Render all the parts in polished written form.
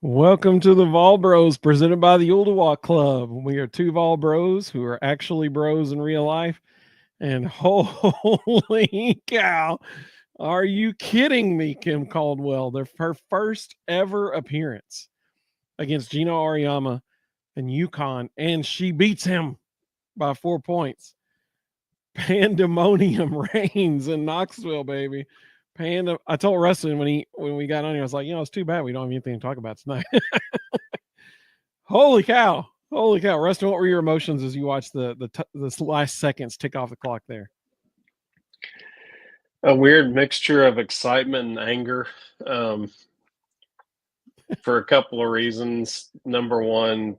Welcome to the Vol Bros, presented by the Ooltewah Club. We are two Vol Bros who are actually bros in real life. And holy cow, are you kidding me, Kim Caldwell? Her first ever appearance against Gino Auriemma and UConn, and she beats him by 4 points. Pandemonium reigns in Knoxville, baby. I told Rustin when we got on here, I was like, it's too bad we don't have anything to talk about tonight. Holy cow! Rustin, what were your emotions as you watched the last seconds tick off the clock there? A weird mixture of excitement and anger, for a couple of reasons. Number one,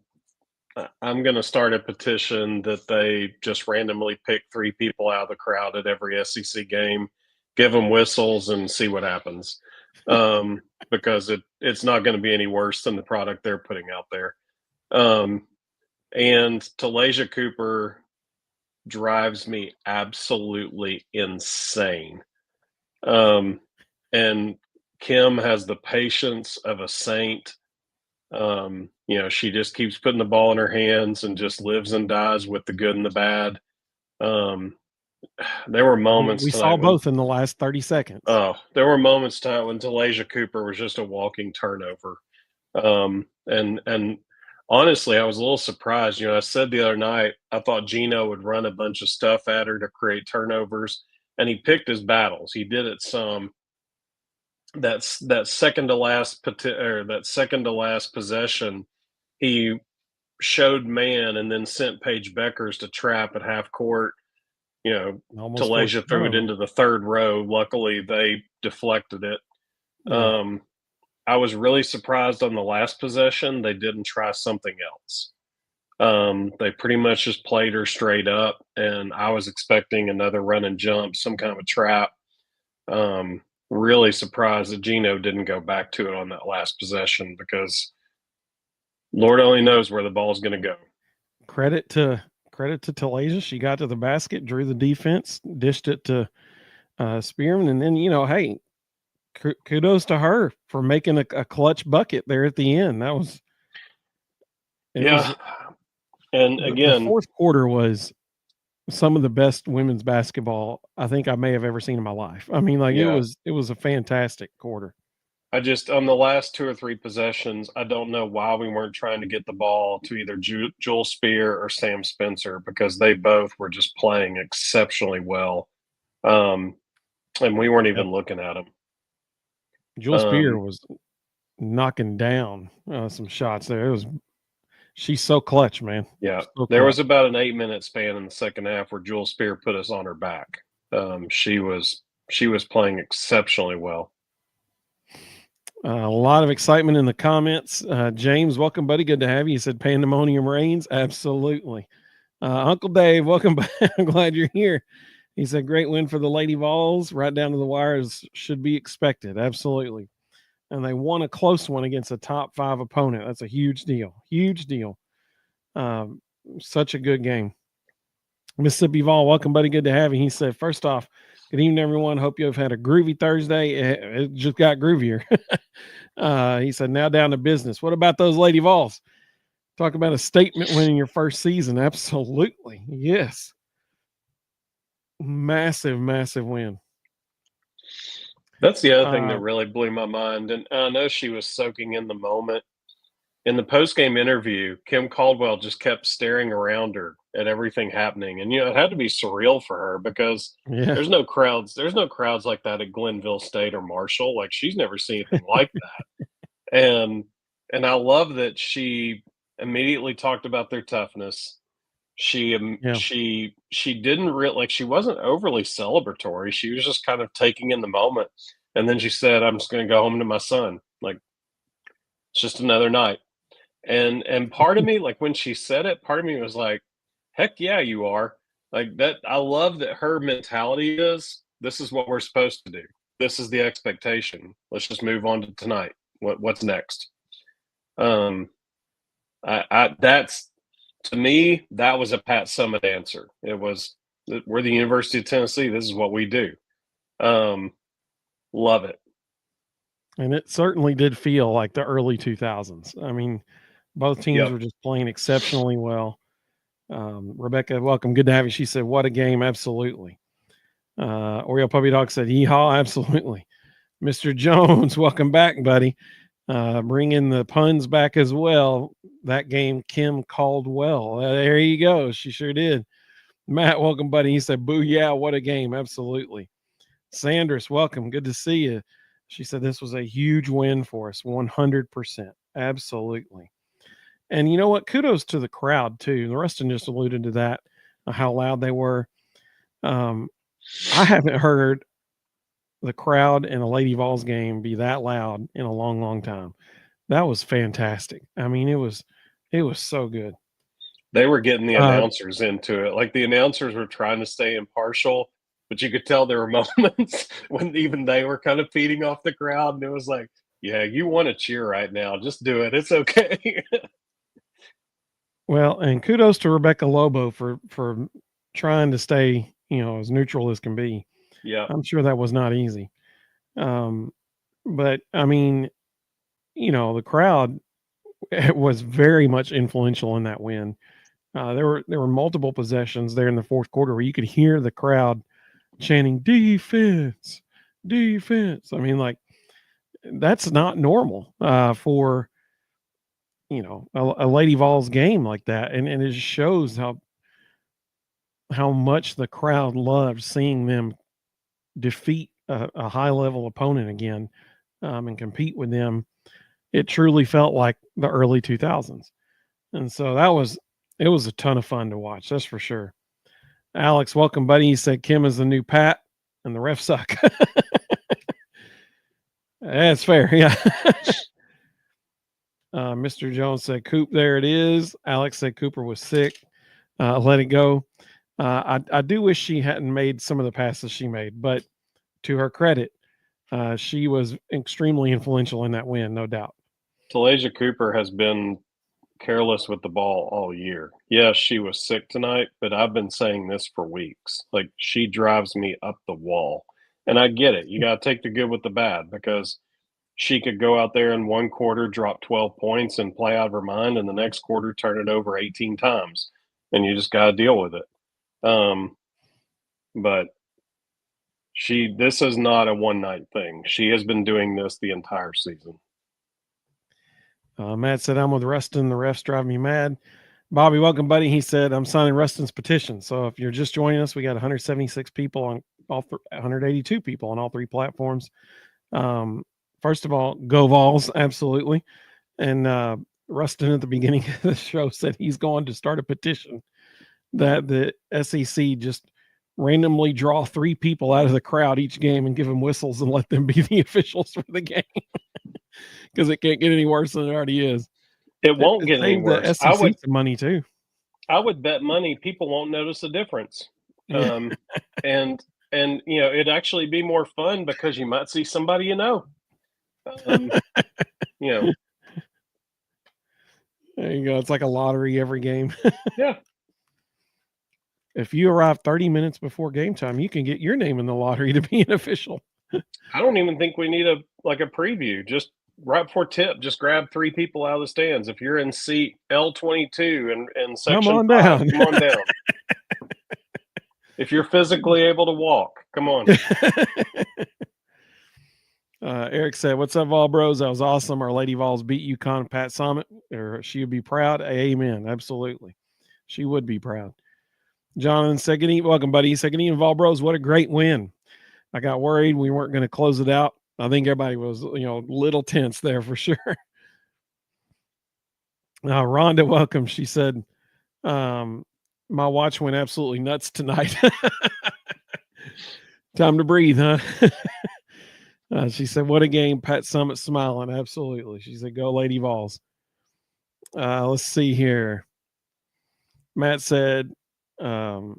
I'm going to start a petition that they just randomly pick 3 people out of the crowd at every SEC game, give them whistles, and see what happens. Because it's not going to be any worse than the product they're putting out there. And Tasia Cooper drives me absolutely insane. And Kim has the patience of a saint. She just keeps putting the ball in her hands and just lives and dies with the good and the bad. There were moments we saw both in the last 30 seconds. There were moments tonight when Tasia Cooper was just a walking turnover. And honestly, I was a little surprised. I said the other night, I thought Gino would run a bunch of stuff at her to create turnovers, and he picked his battles. He did it some. That second to last possession, he showed man and then sent Paige Beckers to trap at half court. Tasia threw it into the third row. Luckily, they deflected it. Yeah. I was really surprised on the last possession they didn't try something else. They pretty much just played her straight up, and I was expecting another run and jump, some kind of a trap. Really surprised that Gino didn't go back to it on that last possession, because Lord only knows where the ball's going to go. Credit to Tasia. She got to the basket, drew the defense, dished it to Spearman, and then hey, kudos to her for making a clutch bucket there at the end. That was and again, the fourth quarter was some of the best women's basketball I think I may have ever seen in my life. I mean, it was a fantastic quarter. I just, on the last 2 or 3 possessions, I don't know why we weren't trying to get the ball to either Jewel Spear or Sam Spencer, because they both were just playing exceptionally well. And we weren't even looking at them. Jewel Spear was knocking down some shots there. She's so clutch, man. Yeah. There was about an 8-minute span in the second half where Jewel Spear put us on her back. She was playing exceptionally well. A lot of excitement in the comments. James, welcome, buddy. Good to have you. He said Pandemonium reigns. Absolutely. Uncle Dave, welcome back. I'm glad you're here. He said great win for the Lady Vols. Right down to the wires should be expected. Absolutely. And they won a close one against a top 5 opponent. That's a huge deal. Huge deal. Such a good game. Mississippi Vol, welcome, buddy. Good to have you. He said, first off, good evening, everyone. Hope you have had a groovy Thursday. It just got groovier. He said, now down to business. What about those Lady Vols? Talk about a statement win in your first season. Absolutely. Yes. Massive, massive win. That's the other thing that really blew my mind. And I know she was soaking in the moment. In the postgame interview, Kim Caldwell just kept staring around her at everything happening. And, it had to be surreal for her, because there's no crowds. There's no crowds like that at Glenville State or Marshall. Like, she's never seen anything like that. And I love that she immediately talked about their toughness. She didn't she wasn't overly celebratory. She was just kind of taking in the moment. And then she said, I'm just going to go home to my son. Like, it's just another night. And part of me, like, when she said it, part of me was like, heck yeah, you are. Like, that. I love that her mentality is, this is what we're supposed to do. This is the expectation. Let's just move on to tonight. What's next? That's, to me, that was a Pat Summitt answer. It was, we're the University of Tennessee. This is what we do. Love it. And it certainly did feel like the early 2000s. I mean, both teams were just playing exceptionally well. Rebecca, welcome. Good to have you. She said, what a game. Absolutely. Oreo Puppy Dog said, yeehaw. Absolutely. Mr. Jones, welcome back, buddy. Bringing the puns back as well. That game, Kim called well. There you go. She sure did. Matt, welcome, buddy. He said, boo, yeah, what a game. Absolutely. Sanders, welcome. Good to see you. She said this was a huge win for us. 100%. Absolutely. And you know what? Kudos to the crowd, too. The Rustin just alluded to that, how loud they were. I haven't heard the crowd in a Lady Vols game be that loud in a long, long time. That was fantastic. I mean, it was so good. They were getting the announcers into it. Like the announcers were trying to stay impartial, but you could tell there were moments when even they were kind of feeding off the crowd. And it was like, yeah, you want to cheer right now. Just do it. It's okay. Well, and kudos to Rebecca Lobo for trying to stay, as neutral as can be. Yeah. I'm sure that was not easy. But I mean, the crowd was very much influential in that win. There were multiple possessions there in the fourth quarter where you could hear the crowd chanting defense, defense. I mean, like, that's not normal for a Lady Vols game like that, and it just shows how much the crowd loved seeing them defeat a high level opponent again and compete with them. It truly felt like the early 2000s, and so it was a ton of fun to watch. That's for sure. Alex, welcome, buddy. He said Kim is the new Pat, and the refs suck. That's fair, yeah. Mr. Jones said, Coop, there it is. Alex said Cooper was sick. Let it go. I do wish she hadn't made some of the passes she made, but to her credit, she was extremely influential in that win, no doubt. Tasia Cooper has been careless with the ball all year. Yes, she was sick tonight, but I've been saying this for weeks. Like, she drives me up the wall. And I get it. You got to take the good with the bad, because she could go out there in one quarter, drop 12 points and play out of her mind, and the next quarter turn it over 18 times. And you just got to deal with it. But this is not a one-night thing. She has been doing this the entire season. Matt said, I'm with Rustin. The refs drive me mad. Bobby, welcome, buddy. He said, I'm signing Rustin's petition. So if you're just joining us, we got 176 people on 182 people on all three platforms. First of all, go Vols, absolutely. And Rustin at the beginning of the show said he's going to start a petition that the SEC just randomly draw three people out of the crowd each game and give them whistles and let them be the officials for the game, because it can't get any worse than it already is. It won't get any worse. The SEC some money too. I would bet money people won't notice a difference. Yeah. And it'd actually be more fun because you might see somebody There you go. It's like a lottery every game. Yeah. If you arrive 30 minutes before game time, you can get your name in the lottery to be an official. I don't even think we need a preview. Just right before tip, just grab three people out of the stands. If you're in seat L22 and section come on 5, down. Come on down. If you're physically able to walk, come on. Eric said, what's up, Vol Bros? That was awesome. Our Lady Vols beat UConn, Pat Summit, or she would be proud. Amen. Absolutely. She would be proud. Jonathan Segany, welcome, buddy. Segany and Vol Bros, what a great win. I got worried we weren't going to close it out. I think everybody was, a little tense there for sure. Rhonda, welcome. She said, my watch went absolutely nuts tonight. Time to breathe, huh? She said, what a game. Pat Summit smiling. Absolutely. She said, go Lady Vols. Let's see here. Matt said, yeah.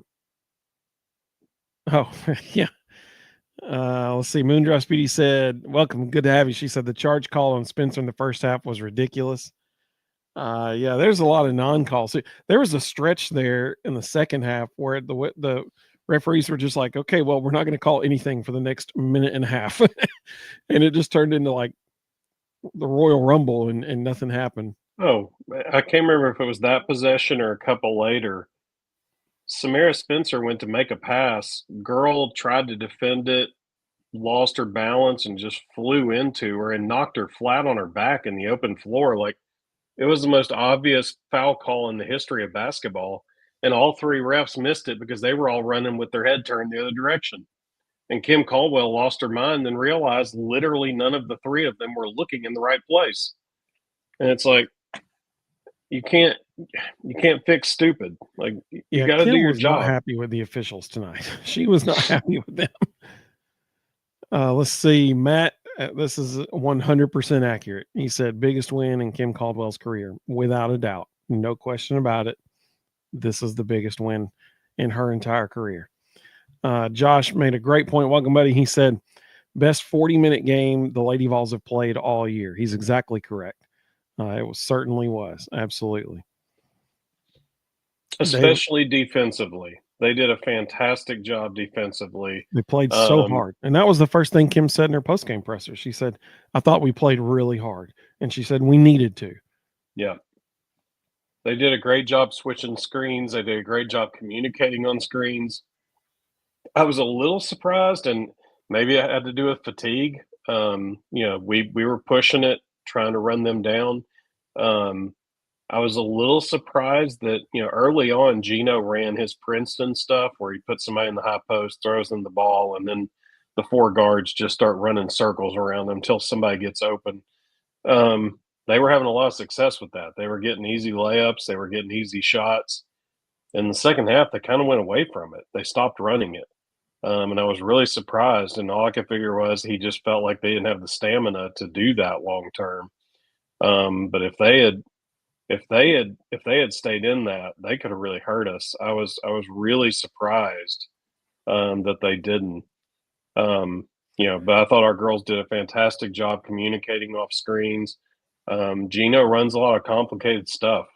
Let's see. Moondrop Speedy said, welcome. Good to have you. She said the charge call on Spencer in the first half was ridiculous. Yeah, there's a lot of non-calls. There was a stretch there in the second half where the referees were just like, okay, well, we're not going to call anything for the next minute and a half. And it just turned into like Royal Rumble and nothing happened. Oh, I can't remember if it was that possession or a couple later. Samara Spencer went to make a pass. Girl tried to defend it, lost her balance, and just flew into her and knocked her flat on her back in the open floor. Like, it was the most obvious foul call in the history of basketball. And all three refs missed it because they were all running with their head turned the other direction. And Kim Caldwell lost her mind and realized literally none of the three of them were looking in the right place. And it's like, you can't fix stupid. Like, you got to do your job. Not happy with the officials tonight. She was not happy with them. Let's see, Matt. This is 100% accurate. He said biggest win in Kim Caldwell's career, without a doubt, no question about it. This is the biggest win in her entire career. Josh made a great point. Welcome, buddy. He said best 40-minute game the Lady Vols have played all year. He's exactly correct. Certainly was. Absolutely. Especially defensively. They did a fantastic job defensively. They played so hard. And that was the first thing Kim said in her postgame presser. She said, I thought we played really hard. And she said, we needed to. Yeah. They did a great job switching screens. They did a great job communicating on screens. I was a little surprised, and maybe it had to do with fatigue. We were pushing it, trying to run them down. I was a little surprised that, early on, Gino ran his Princeton stuff where he puts somebody in the high post, throws them the ball, and then the four guards just start running circles around them until somebody gets open. They were having a lot of success with that. They were getting easy layups. They were getting easy shots. In the second half, they kind of went away from it. They stopped running it. And I was really surprised. And all I could figure was he just felt like they didn't have the stamina to do that long term. But if they had stayed in that, they could have really hurt us. I was really surprised that they didn't. But I thought our girls did a fantastic job communicating off screens. Gino runs a lot of complicated stuff,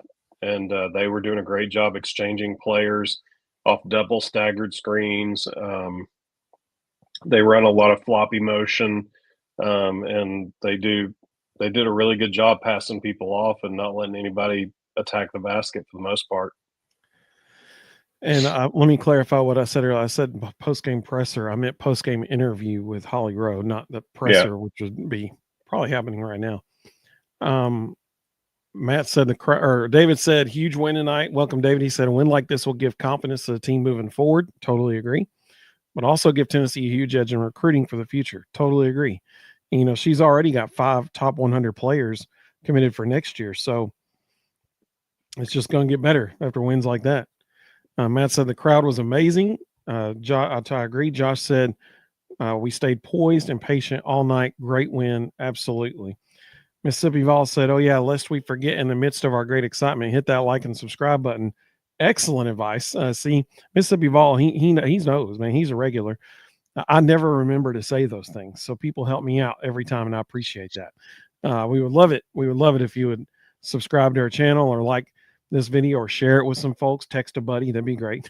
and they were doing a great job exchanging players off double staggered screens. They run a lot of floppy motion, and they did a really good job passing people off and not letting anybody attack the basket for the most part. And let me clarify what I said earlier. I said post-game presser. I meant post-game interview with Holly Rowe, not the presser, which would be probably happening right now. Matt said David said huge win tonight. Welcome, David. He said a win like this will give confidence to the team moving forward. Totally agree. But also give Tennessee a huge edge in recruiting for the future. Totally agree. And, she's already got 5 top 100 players committed for next year. So it's just going to get better after wins like that. Matt said the crowd was amazing. I agree. Josh said we stayed poised and patient all night. Great win. Absolutely. Mississippi Vols said, oh, yeah, lest we forget in the midst of our great excitement, hit that like and subscribe button. Excellent advice. See, Mississippi Vol, he knows, man. He's a regular. I never remember to say those things. So people help me out every time, and I appreciate that. We would love it. We would love it if you would subscribe to our channel or like this video or share it with some folks. Text a buddy. That'd be great.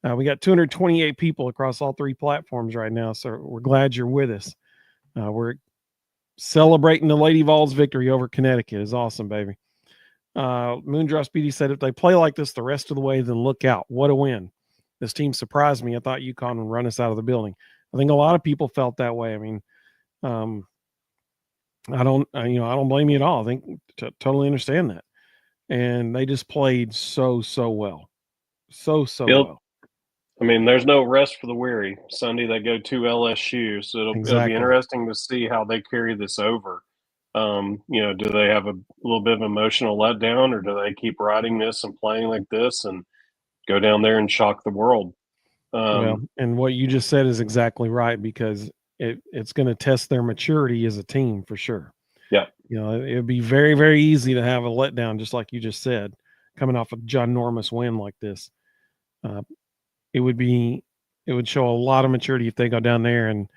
We got 228 people across all 3 platforms right now. So we're glad you're with us. We're celebrating the Lady Vols victory over Connecticut. Is awesome, baby. Moondrop Speedy said, if they play like this the rest of the way, then look out. What a win. This team surprised me. I thought UConn would run us out of the building. I think a lot of people felt that way. I mean, I don't blame you at all. I think totally understand that. And they just played so well. So well. I mean, there's no rest for the weary. Sunday they go to LSU, so it'll be interesting to see how they carry this over. Do they have a little bit of emotional letdown, or do they keep riding this and playing like this and go down there and shock the world? And what you just said is exactly right, because it's going to test their maturity as a team for sure. Yeah. It would be very, very easy to have a letdown, just like you just said, coming off a ginormous win like this. It would show a lot of maturity if they go down there and,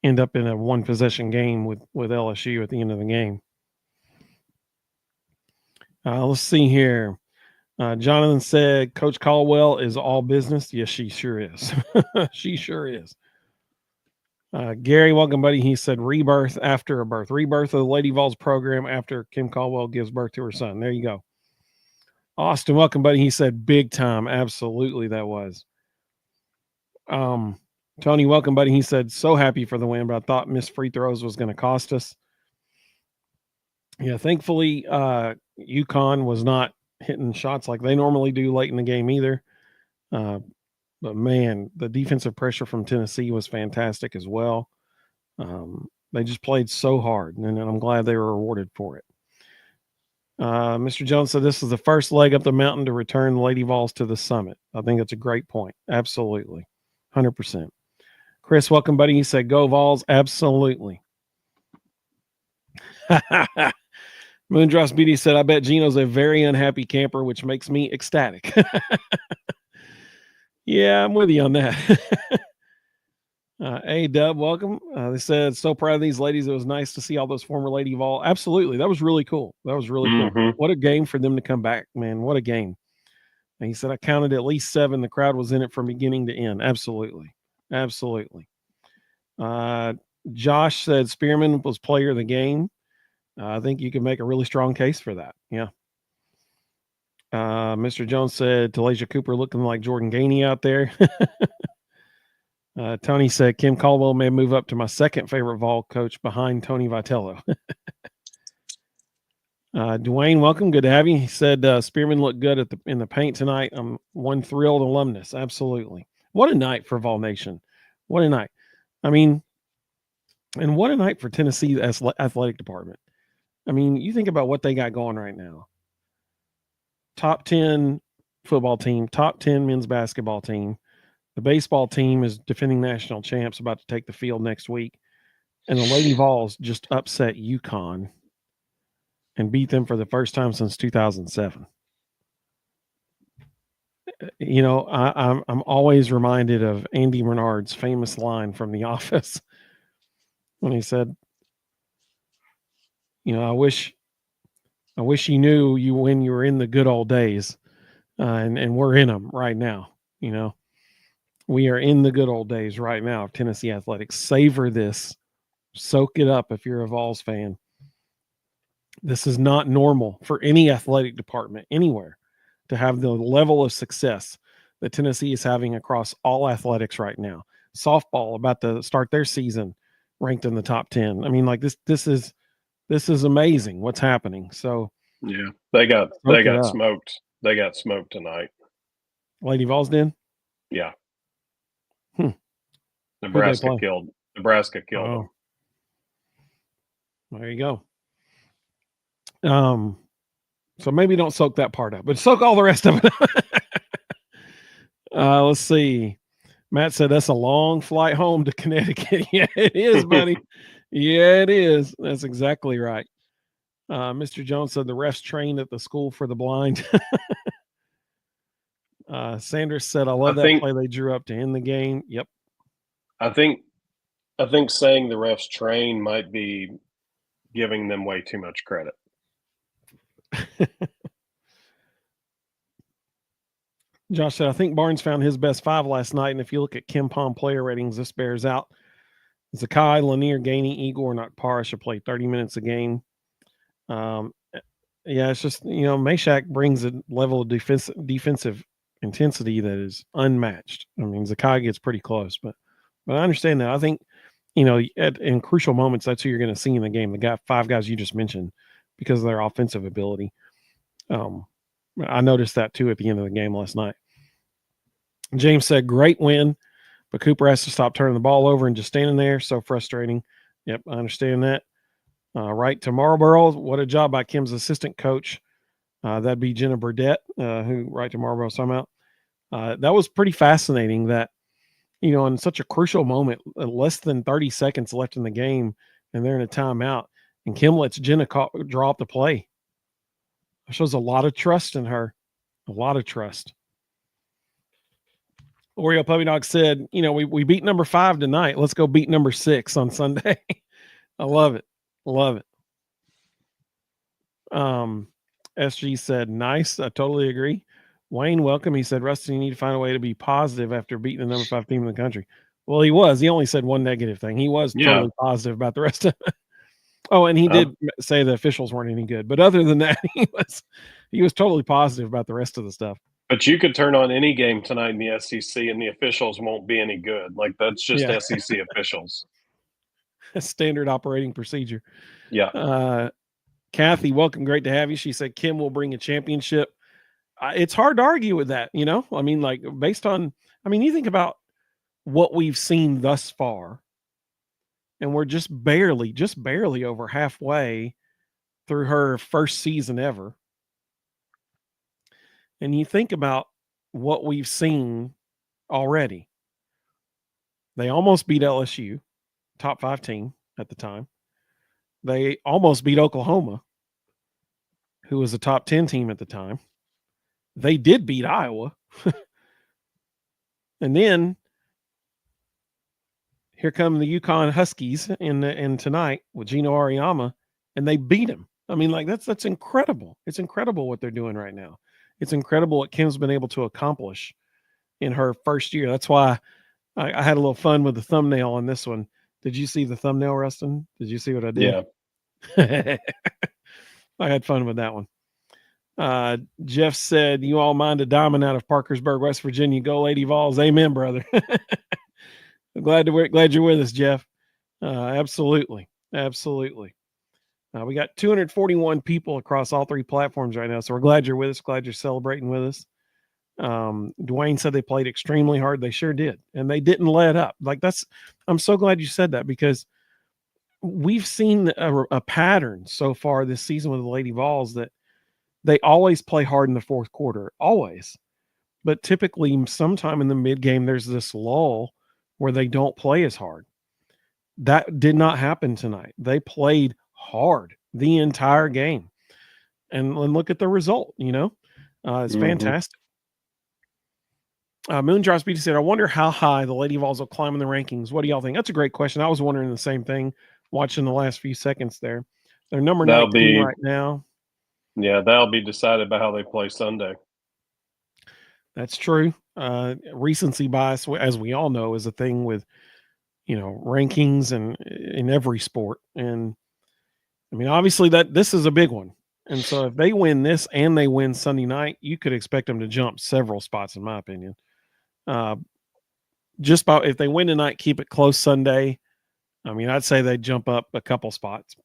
end up in a 1-possession game with LSU at the end of the game. Let's see here. Jonathan said, Coach Caldwell is all business. Yes, she sure is. She sure is. Gary, welcome, buddy. He said rebirth after a birth. Rebirth of the Lady Vols program after Kim Caldwell gives birth to her son. There you go. Austin, welcome, buddy. He said big time. Absolutely, that was. Tony, welcome, buddy. He said so happy for the win, but I thought missed free throws was going to cost us. Yeah, thankfully, UConn was not hitting shots like they normally do late in the game either. But man, the defensive pressure from Tennessee was fantastic as well. They just played so hard, and I'm glad they were rewarded for it. Mr. Jones said this is the first leg up the mountain to return the Lady Vols to the summit. I think that's a great point. Absolutely. 100%. Chris, welcome, buddy. He said, go Vols. Absolutely. Moondross Beauty said, I bet Gino's a very unhappy camper, which makes me ecstatic. Yeah, I'm with you on that. A-Dub, welcome. They said, so proud of these ladies. It was nice to see all those former Lady Vol. Absolutely. That was really cool. Cool. What a game for them to come back, man. What a game. And he said, I counted at least 7. The crowd was in it from beginning to end. Absolutely. Absolutely. Josh said Spearman was player of the game. I think you can make a really strong case for that. Yeah. Mr. Jones said Tasia Cooper looking like Jordan Gainey out there. Tony said Kim Caldwell may move up to my second favorite Vol coach behind Tony Vitello. Dwayne, welcome. Good to have you. He said Spearman looked good in the paint tonight. I'm one thrilled alumnus. Absolutely. What a night for Vol Nation. What a night. I mean, and what a night for Tennessee's athletic department. I mean, you think about what they got going right now. Top 10 football team, top 10 men's basketball team. The baseball team is defending national champs, about to take the field next week. And the Lady Vols just upset UConn and beat them for the first time since 2007. You know, I'm always reminded of Andy Bernard's famous line from The Office when he said, you know, I wish you knew you when you were in the good old days, and we're in them right now. You know, we are in the good old days right now of Tennessee athletics. Savor this, soak it up. If you're a Vols fan, this is not normal for any athletic department anywhere to have the level of success that Tennessee is having across all athletics right now. Softball about to start their season ranked in the top 10. I mean, like this is amazing what's happening. So yeah, they got smoked. They got smoked tonight. Lady Vols did? Yeah. Nebraska killed them. There you go. So maybe don't soak that part up, but soak all the rest of it. Let's see. Matt said that's a long flight home to Connecticut. Yeah, it is, buddy. Yeah, it is. That's exactly right. Mr. Jones said the refs trained at the school for the blind. Sanders said, I love that play they drew up to end the game. Yep. I think saying the refs train might be giving them way too much credit. Josh said, I think Barnes found his best 5 last night. And if you look at Kim Palm player ratings, this bears out. Zakai, Lanier, Gainey, Igor, Nakpara should play 30 minutes a game. Yeah, it's just, you know, Meshack brings a level of defensive intensity that is unmatched. I mean, Zakai gets pretty close, but I understand that. I think, you know, in crucial moments, that's who you're going to see in the game. The 5 guys you just mentioned, because of their offensive ability. I noticed that too at the end of the game last night. James said, great win, but Cooper has to stop turning the ball over and just standing there. So frustrating. Yep, I understand that. Right to Marlboro. What a job by Kim's assistant coach. That'd be Jenna Burdett, who right to Marlboro somehow. That was pretty fascinating that, you know, in such a crucial moment, less than 30 seconds left in the game, and they're in a timeout, and Kim lets Jenna draw up the play. It shows a lot of trust in her. A lot of trust. Oreo Puppy Dog said, you know, we beat number 5 tonight. Let's go beat number 6 on Sunday. I love it. Love it. SG said, nice. I totally agree. Wayne, welcome. He said, Rusty, you need to find a way to be positive after beating the number 5 team in the country. Well, he was. He only said one negative thing. He was totally positive about the rest of it. Oh, and he did say the officials weren't any good. But other than that, he was totally positive about the rest of the stuff. But you could turn on any game tonight in the SEC and the officials won't be any good. Like, that's just SEC officials. Standard operating procedure. Yeah. Kathy, welcome. Great to have you. She said Kim will bring a championship. It's hard to argue with that, you know? I mean, like, based on, I mean, you think about what we've seen thus far, and we're just barely over halfway through her first season ever. And you think about what we've seen already. They almost beat LSU, top 5 team at the time. They almost beat Oklahoma, who was a top 10 team at the time. They did beat Iowa. And then here come the UConn Huskies in tonight with Gino Auriemma, and they beat him. I mean, like, that's incredible. It's incredible what they're doing right now. It's incredible what Kim's been able to accomplish in her first year. That's why I had a little fun with the thumbnail on this one. Did you see the thumbnail, Rustin? Did you see what I did? Yeah. I had fun with that one. Jeff said, you all mind a diamond out of Parkersburg, West Virginia. Go Lady Vols. Amen, brother. I'm glad you're with us, Jeff. Absolutely. We got 241 people across all 3 platforms right now. So we're glad you're with us. Glad you're celebrating with us. Dwayne said they played extremely hard. They sure did. And they didn't let up. Like, I'm so glad you said that, because we've seen a pattern so far this season with the Lady Vols that they always play hard in the fourth quarter, always. But typically sometime in the mid game, there's this lull where they don't play as hard. That did not happen tonight. They played hard the entire game. And look at the result, you know? It's fantastic. Moondrops Beauty said, I wonder how high the Lady Vols will climb in the rankings. What do y'all think? That's a great question. I was wondering the same thing watching the last few seconds there. They're number 19 right now. Yeah, that'll be decided by how they play Sunday. That's true. Recency bias, as we all know, is a thing with, you know, rankings and in every sport. And I mean, obviously this is a big one. And so if they win this and they win Sunday night, you could expect them to jump several spots, in my opinion. Just about if they win tonight, keep it close Sunday. I mean, I'd say they'd jump up a couple spots.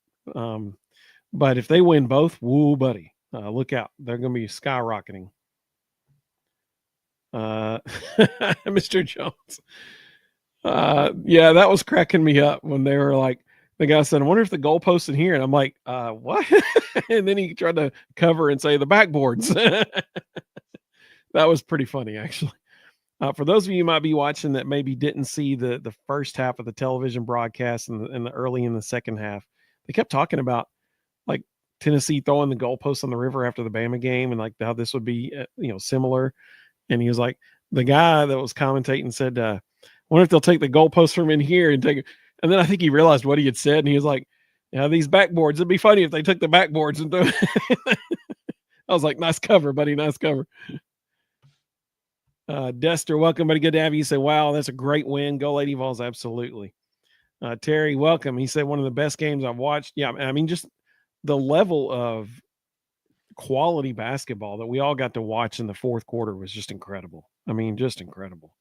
But if they win both, woo, buddy, look out. They're going to be skyrocketing. Mr. Jones. Yeah, that was cracking me up when they were like, the guy said, I wonder if the goalpost in here. And I'm like, what? And then he tried to cover and say the backboards. That was pretty funny, actually. For those of you who might be watching that maybe didn't see the first half of the television broadcast and the early in the second half, they kept talking about like Tennessee throwing the goalposts on the river after the Bama game and like how this would be, similar. And he was like, the guy that was commentating said, I wonder if they'll take the goalposts from in here and take it. And then I think he realized what he had said. And he was like, yeah, these backboards, it'd be funny if they took the backboards and threw it. I was like, nice cover, buddy. Nice cover. Dester, welcome, buddy. Good to have you. You say, wow, that's a great win. Go Lady Vols. Absolutely. Terry, welcome. He said, one of the best games I've watched. Yeah. I mean, just the level of quality basketball that we all got to watch in the fourth quarter was just incredible. I mean, just incredible.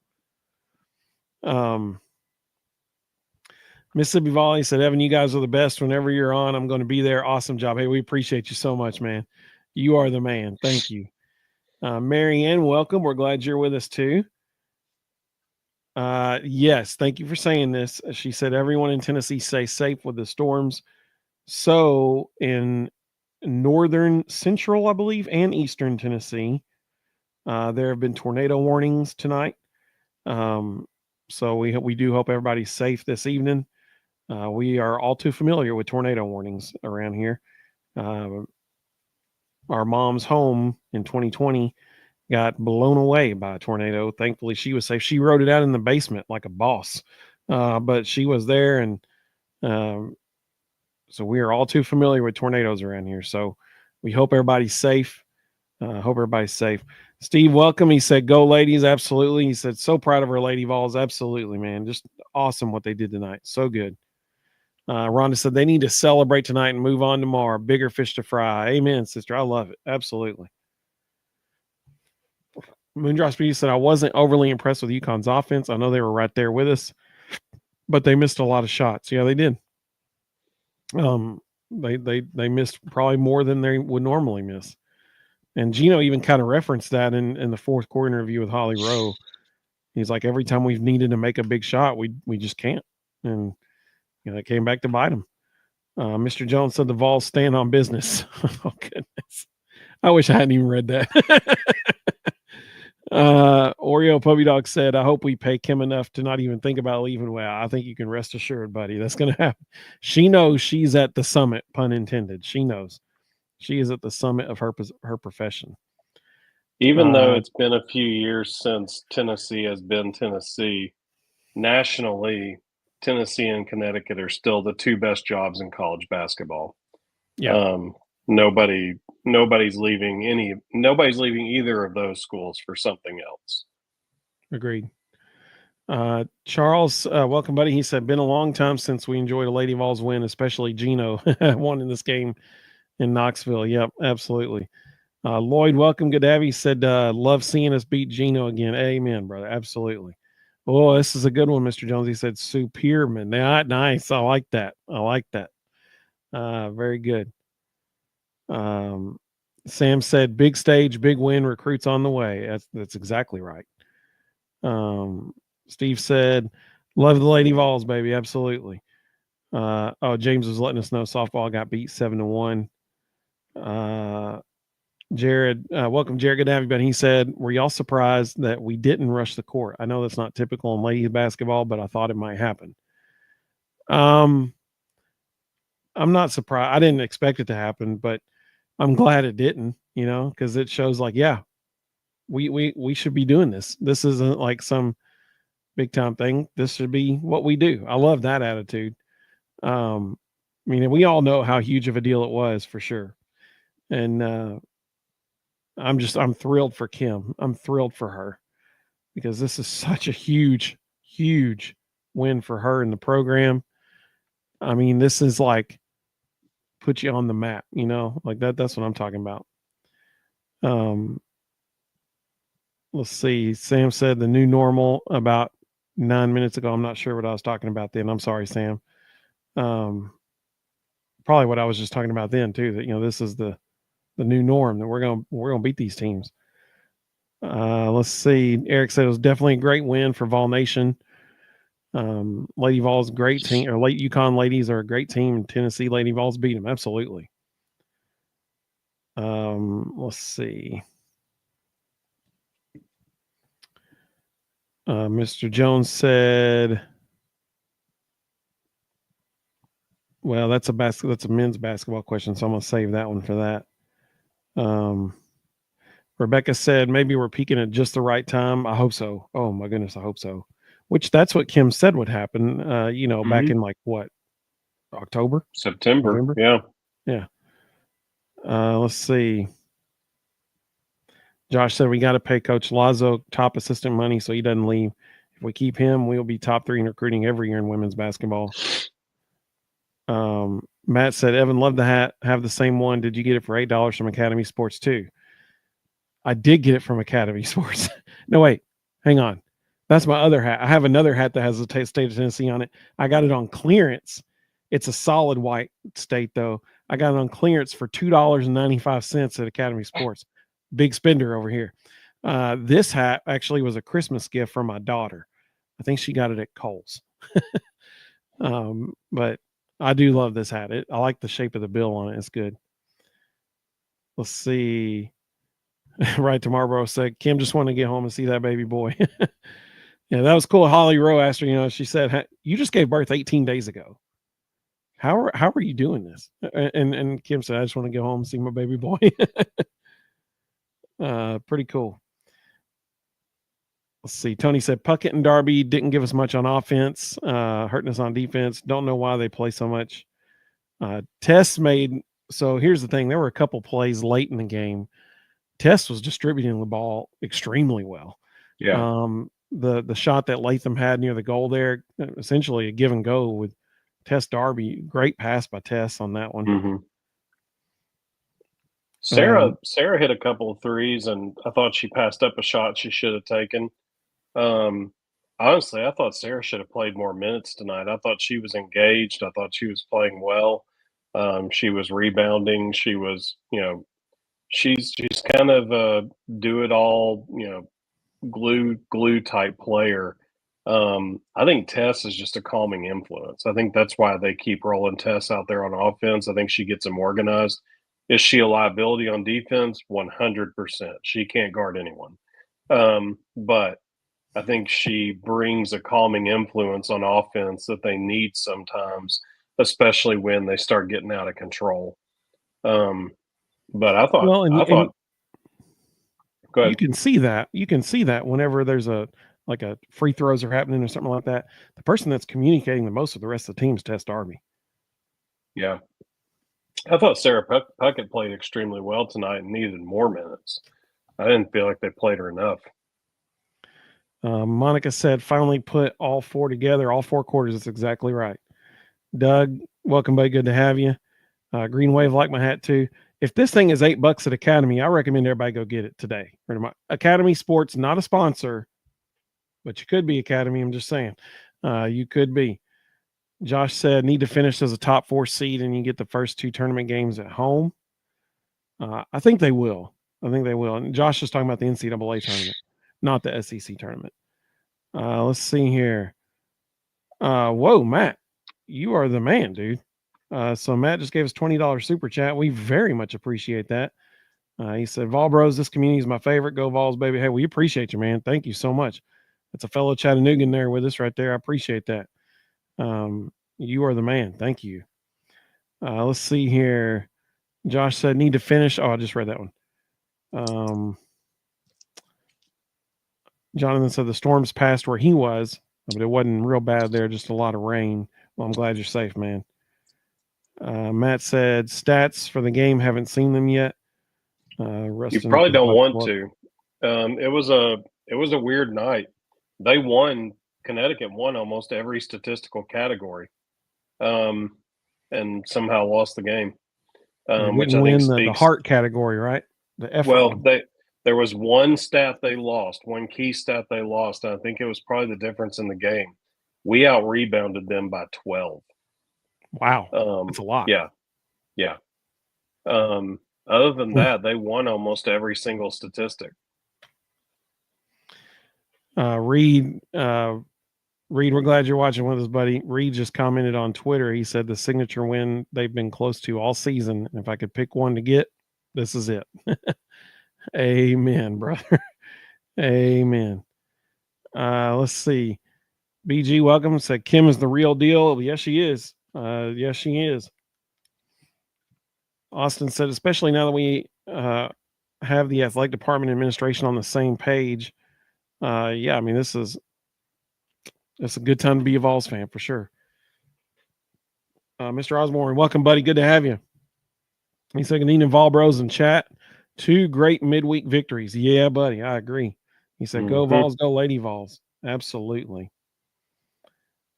Mississippi Volley said, Evan, you guys are the best. Whenever you're on, I'm going to be there. Awesome job. Hey, we appreciate you so much, man. You are the man. Thank you. Mary Ann, welcome. We're glad you're with us too. Yes, thank you for saying this. She said, everyone in Tennessee stay safe with the storms. So in northern, central, I believe, and eastern Tennessee, there have been tornado warnings tonight. So we do hope everybody's safe this evening. We are all too familiar with tornado warnings around here. Our mom's home in 2020 got blown away by a tornado. Thankfully, she was safe. She wrote it out in the basement like a boss, but she was there. And so we are all too familiar with tornadoes around here. So we hope everybody's safe. Hope everybody's safe. Steve, welcome. He said, "Go ladies!" Absolutely. He said, "So proud of our Lady Vols." Absolutely, man. Just awesome what they did tonight. So good. Rhonda said they need to celebrate tonight and move on tomorrow. Bigger fish to fry. Amen, sister. I love it. Absolutely. Moondrop Speedy said, "I wasn't overly impressed with UConn's offense. I know they were right there with us, but they missed a lot of shots." Yeah, they did. They missed probably more than they would normally miss. And Gino even kind of referenced that in the fourth quarter interview with Holly Rowe. He's like, every time we've needed to make a big shot, we just can't. And it came back to bite him. Mr. Jones said the Vols stand on business. Oh, goodness. I wish I hadn't even read that. Oreo Puppy Dog said, "I hope we pay Kim enough to not even think about leaving." Well, I think you can rest assured, buddy. That's going to happen. She knows she's at the summit, pun intended. She knows. She is at the summit of her profession. Even though it's been a few years since Tennessee has been Tennessee, nationally, Tennessee and Connecticut are still the two best jobs in college basketball. Yeah. Nobody's leaving either of those schools for something else. Agreed. Charles, welcome, buddy. He said, "Been a long time since we enjoyed a Lady Vols win, especially Gino won in this game in Knoxville." Yep, absolutely. Lloyd, welcome. Good to have you. He said, "Love seeing us beat Gino again." Amen, brother. Absolutely. Oh, this is a good one, Mr. Jones. He said, "Superman." Nice. I like that. Very good. Sam said, "Big stage, big win, recruits on the way." That's exactly right. Steve said, "Love the Lady Vols, baby." Absolutely. James was letting us know softball got beat 7-1. Jared, welcome, Jared. Good to have you. But he said, "Were y'all surprised that we didn't rush the court?" I know that's not typical in ladies basketball, but I thought it might happen. I'm not surprised. I didn't expect it to happen, but I'm glad it didn't, because it shows like, yeah, we should be doing this. This isn't like some big time thing. This should be what we do. I love that attitude. We all know how huge of a deal it was for sure. And I'm thrilled for Kim. I'm thrilled for her because this is such a huge, huge win for her in the program. This is like put you on the map, like that. That's what I'm talking about. Let's see. Sam said the new normal about 9 minutes ago. I'm not sure what I was talking about then. I'm sorry, Sam. Probably what I was just talking about then too, that, this is the new norm, that we're going to beat these teams. Let's see. Eric said it was definitely a great win for Vol Nation. Lady Vols, great team, or late UConn ladies are a great team. Tennessee Lady Vols beat them. Absolutely. Let's see. Mr. Jones said, well, that's a men's basketball question, so I'm going to save that one for that. Rebecca said, maybe we're peaking at just the right time. I hope so. Oh my goodness, I hope so. Which that's what Kim said would happen, back in like what? October? September. November? Yeah. Let's see. Josh said we got to pay Coach Lazo top assistant money so he doesn't leave. If we keep him, we'll be top 3 in recruiting every year in women's basketball. Matt said, Evan, love the hat. Have the same one. Did you get it for $8 from Academy Sports too? I did get it from Academy Sports. No, wait. Hang on. That's my other hat. I have another hat that has the state of Tennessee on it. I got it on clearance. It's a solid white state, though. I got it on clearance for $2.95 at Academy Sports. Big spender over here. This hat actually was a Christmas gift from my daughter. I think she got it at Kohl's. But I do love this hat. I like the shape of the bill on it. It's good. Let's see. Right to Marlboro said, Kim just wanted to get home and see that baby boy. Yeah, that was cool. Holly Rowe asked her, she said, you just gave birth 18 days ago. How are you doing this? And Kim said, I just want to go home and see my baby boy. Pretty cool. Let's see. Tony said Puckett and Darby didn't give us much on offense, hurting us on defense. Don't know why they play so much. Tess made. So here's the thing. There were a couple plays late in the game Tess was distributing the ball extremely well. Yeah. The shot that Latham had near the goal there, essentially a give and go with Tess Darby. Great pass by Tess on that one. Mm-hmm. Sarah hit a couple of threes, and I thought she passed up a shot she should have taken. Honestly, I thought Sarah should have played more minutes tonight. I thought she was engaged. I thought she was playing well. She was rebounding. She was, she's kind of a do it all, glue type player. I think Tess is just a calming influence. I think that's why they keep rolling Tess out there on offense. I think she gets them organized. Is she a liability on defense? 100%. She can't guard anyone. But I think she brings a calming influence on offense that they need sometimes, especially when they start getting out of control. But I thought, go ahead. You can see that. You can see that whenever there's a free throws are happening or something like that. The person that's communicating the most with the rest of the team is Tess Darby. Yeah. I thought Sarah Puckett played extremely well tonight and needed more minutes. I didn't feel like they played her enough. Monica said, finally put all four together, all four quarters. That's exactly right. Doug, welcome, buddy. Good to have you. Green Wave, like my hat too. If this thing is $8 at Academy, I recommend everybody go get it today. Academy Sports, not a sponsor, but you could be Academy. I'm just saying, you could be. Josh said, need to finish as a top 4 seed and you get the first 2 tournament games at home. I think they will. And Josh is talking about the NCAA tournament, not the SEC tournament. Let's see here. Whoa, Matt, you are the man, dude. So Matt just gave us $20 super chat. We very much appreciate that. He said, Vol Bros, this community is my favorite. Go Vols, baby. Hey, we appreciate you, man. Thank you so much. That's a fellow Chattanoogan there with us right there. I appreciate that. You are the man. Thank you. Let's see here. Josh said, need to finish. Oh, I just read that one. Jonathan said the storms passed where he was, but it wasn't real bad there, just a lot of rain. Well, I'm glad you're safe, man. Matt said stats for the game, haven't seen them yet. You probably don't want to. It was a weird night. They won. Connecticut won almost every statistical category, and somehow lost the game. Which I think the heart category, right? The effort. Well, there was one stat they lost, one key stat they lost, and I think it was probably the difference in the game. We out rebounded them by 12. Wow, that's a lot. Yeah. Other than that, they won almost every single statistic. Reed, we're glad you're watching with us, buddy. Reed just commented on Twitter. He said the signature win they've been close to all season. If I could pick one to get, this is it. Amen, brother. Amen. Let's see. BG, welcome. Said Kim is the real deal. Yes, she is. Yes, she is. Austin said, especially now that we have the athletic department administration on the same page. Yeah, I mean, it's a good time to be a Vols fan for sure. Mr. Osborne, welcome, buddy. Good to have you. He said, Ganine Vol Bros in chat. 2 great midweek victories. Yeah, buddy, I agree. He said, go Vols, go Lady Vols. Absolutely.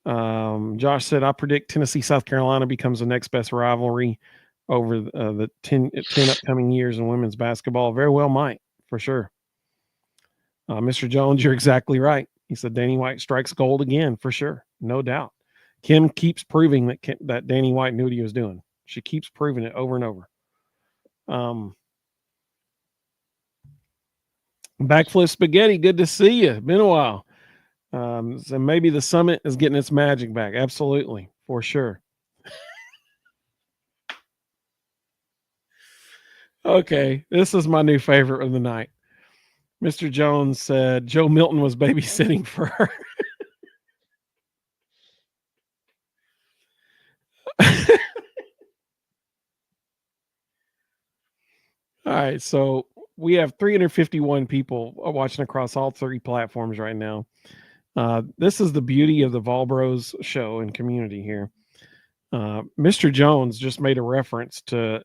Josh said, I predict Tennessee, South Carolina becomes the next best rivalry over the 10 upcoming years in women's basketball. Very well might, for sure. Mr. Jones, you're exactly right. He said Danny White strikes gold again, for sure. No doubt. Kim keeps proving that Danny White knew what he was doing. She keeps proving it over and over. Backflip Spaghetti, good to see you. Been a while. So maybe the summit is getting its magic back. Absolutely, for sure. Okay, this is my new favorite of the night. Mr. Jones said Joe Milton was babysitting for her. All right, so we have 351 people watching across all 3 platforms right now. This is the beauty of the Vol Bros show and community here. Mr. Jones just made a reference to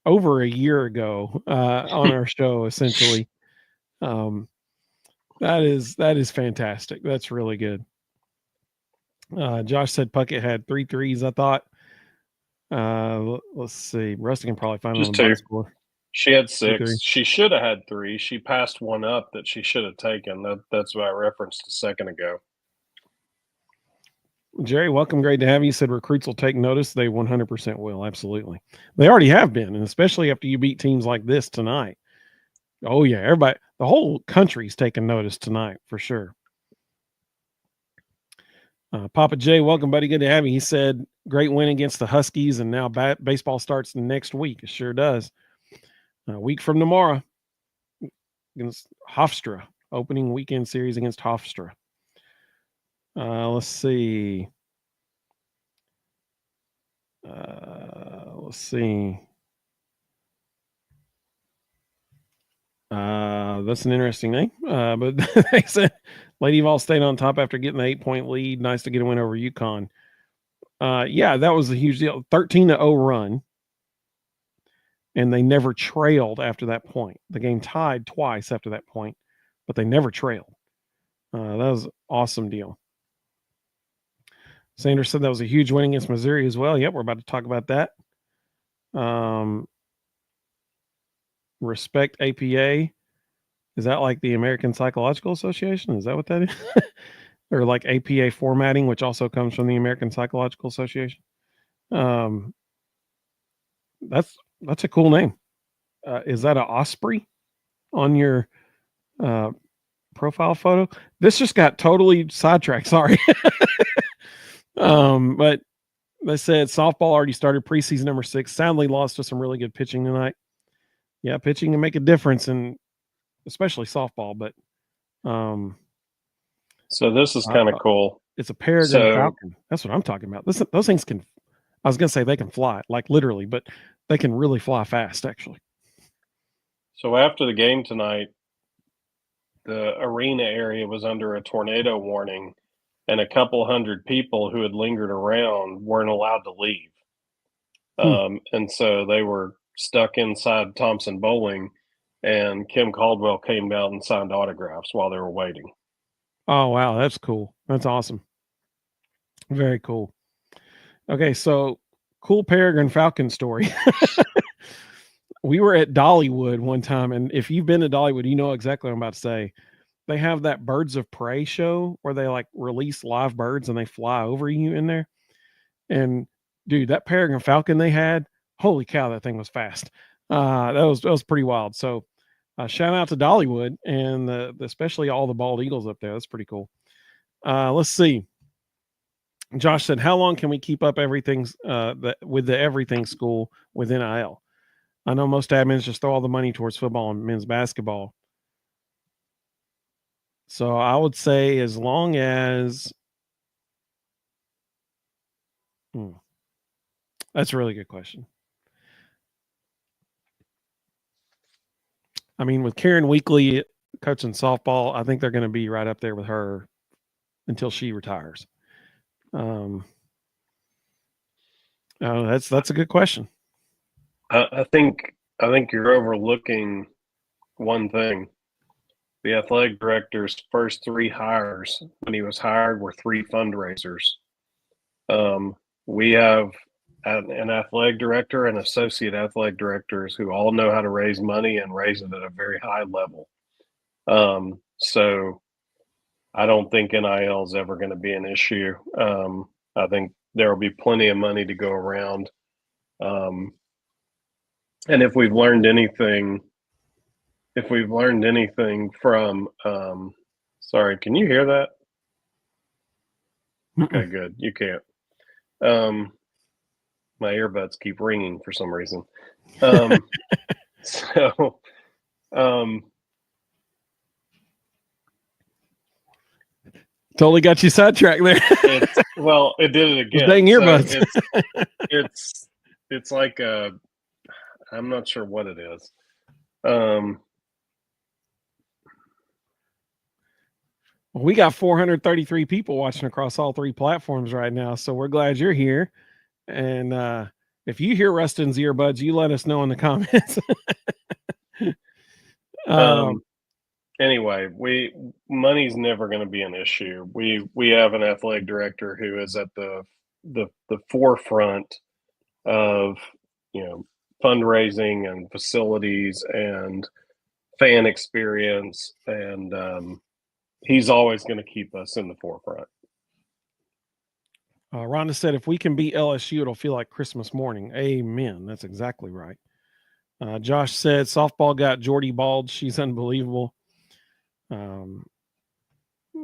over a year ago on our show, essentially. That is fantastic. That's really good. Josh said Puckett had 3 threes, I thought. Let's see. Rusty can probably find Just on the box score. She had 6. She should have had 3. She passed one up that she should have taken. That's what I referenced a second ago. Jerry, welcome. Great to have you. Said recruits will take notice. They 100% will. Absolutely. They already have been, and especially after you beat teams like this tonight. Oh, yeah. Everybody, the whole country's taking notice tonight for sure. Papa J, welcome, buddy. Good to have you. He said, great win against the Huskies, and now baseball starts next week. It sure does. A week from tomorrow against Hofstra, opening weekend series against Hofstra. Let's see. That's an interesting name. But they said Lady Vols stayed on top after getting the 8-point lead. Nice to get a win over UConn. Yeah, that was a huge deal. 13-0 run. And they never trailed after that point. The game tied twice after that point, but they never trailed. That was an awesome deal. Sanders said that was a huge win against Missouri as well. Yep, we're about to talk about that. Respect APA. Is that like the American Psychological Association? Is that what that is? Or like APA formatting, which also comes from the American Psychological Association? That's a cool name. Is that an osprey on your profile photo? This just got totally sidetracked. Sorry. But they said softball already started preseason number 6. Soundly lost to some really good pitching tonight. Yeah, pitching can make a difference in especially softball, but so this is kind of cool. It's a peregrine falcon. That's what I'm talking about. Those things can, I was gonna say they can fly, like literally, but they can really fly fast actually. So after the game tonight, the arena area was under a tornado warning, and a couple hundred people who had lingered around weren't allowed to leave. And so they were stuck inside Thompson Bowling, and Kim Caldwell came out and signed autographs while they were waiting. Oh, wow. That's cool. That's awesome. Very cool. Okay, so cool peregrine falcon story. We were at Dollywood one time, and if you've been to Dollywood, you know exactly what I'm about to say. They have that Birds of Prey show where they like release live birds and they fly over you in there. And dude, that peregrine falcon they had, holy cow, that thing was fast. That was pretty wild. So shout out to Dollywood and especially all the bald eagles up there. That's pretty cool. Let's see. Josh said, how long can we keep up everything's with the everything school with NIL? I know most admins just throw all the money towards football and men's basketball. So I would say as long as that's a really good question. I mean, with Karen Weekly coaching softball, I think they're going to be right up there with her until she retires. That's a good question. I think you're overlooking one thing. The athletic director's first 3 hires when he was hired were 3 fundraisers. We have an athletic director and associate athletic directors who all know how to raise money and raise it at a very high level. So I don't think NIL is ever going to be an issue. I think there will be plenty of money to go around. And if we've learned anything from, sorry, can you hear that? Okay, good. You can't. My earbuds keep ringing for some reason. Totally got you sidetracked there. It did it again. Dang earbuds. So it's like I'm not sure what it is. We got 433 people watching across all 3 platforms right now, so we're glad you're here. And If you hear Rustin's earbuds, you let us know in the comments. Anyway, money's never going to be an issue. We have an athletic director who is at the forefront of, fundraising and facilities and fan experience, and he's always going to keep us in the forefront. Rhonda said, if we can beat LSU, it'll feel like Christmas morning. Amen. That's exactly right. Josh said, softball got Jordy Bald. She's unbelievable. We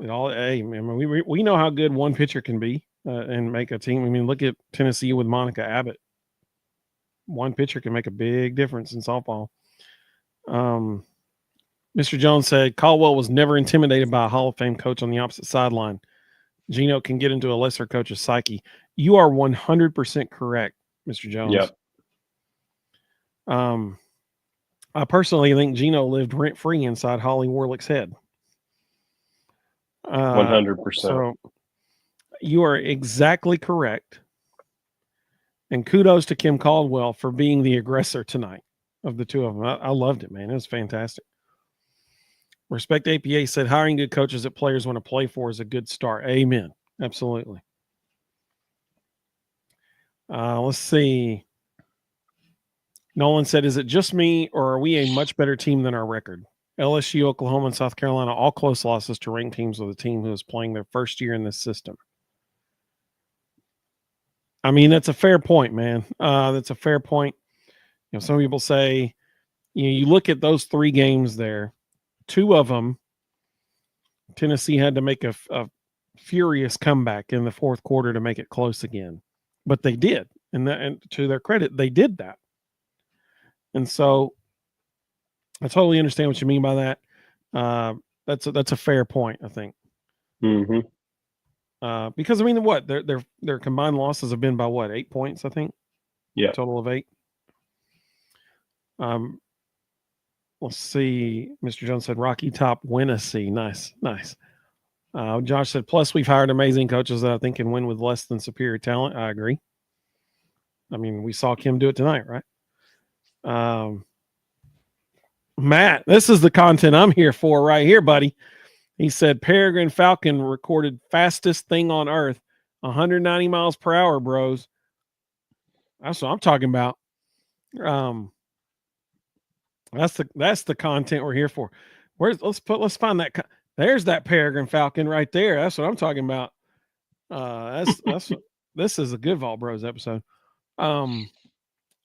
know how good one pitcher can be and make a team. I mean, look at Tennessee with Monica Abbott. One pitcher can make a big difference in softball. Mr. Jones said, Caldwell was never intimidated by a Hall of Fame coach on the opposite sideline. Gino can get into a lesser coach's psyche. You are 100% correct, Mr. Jones. Yep. I personally think Gino lived rent-free inside Holly Warlick's head. 100%. So you are exactly correct. And kudos to Kim Caldwell for being the aggressor tonight of the two of them. I loved it, man. It was fantastic. Respect APA said, hiring good coaches that players want to play for is a good start. Amen. Absolutely. Let's see. Nolan said, is it just me or are we a much better team than our record? LSU, Oklahoma, and South Carolina, all close losses to ranked teams with a team who is playing their first year in this system. I mean, that's a fair point, man. That's a fair point. Some people say, you look at those 3 games there, 2 of them, Tennessee had to make a furious comeback in the fourth quarter to make it close again. But they did. And to their credit, they did that. And so I totally understand what you mean by that. That's a fair point, I think. Mm-hmm. Because I mean, what their combined losses have been by 8 points, I think. Yeah, total of 8. Let's see. Mr. Jones said Rocky Top Winnesee. Nice. Josh said, plus we've hired amazing coaches that I think can win with less than superior talent. I agree. I mean, we saw Kim do it tonight, right? Matt, this is the content I'm here for right here, buddy. He said Peregrine Falcon recorded fastest thing on earth, 190 miles per hour, bros. That's what I'm talking about. That's the content we're here for. Let's find that. There's that Peregrine Falcon right there. That's what I'm talking about. This is a Good Vol Bros episode.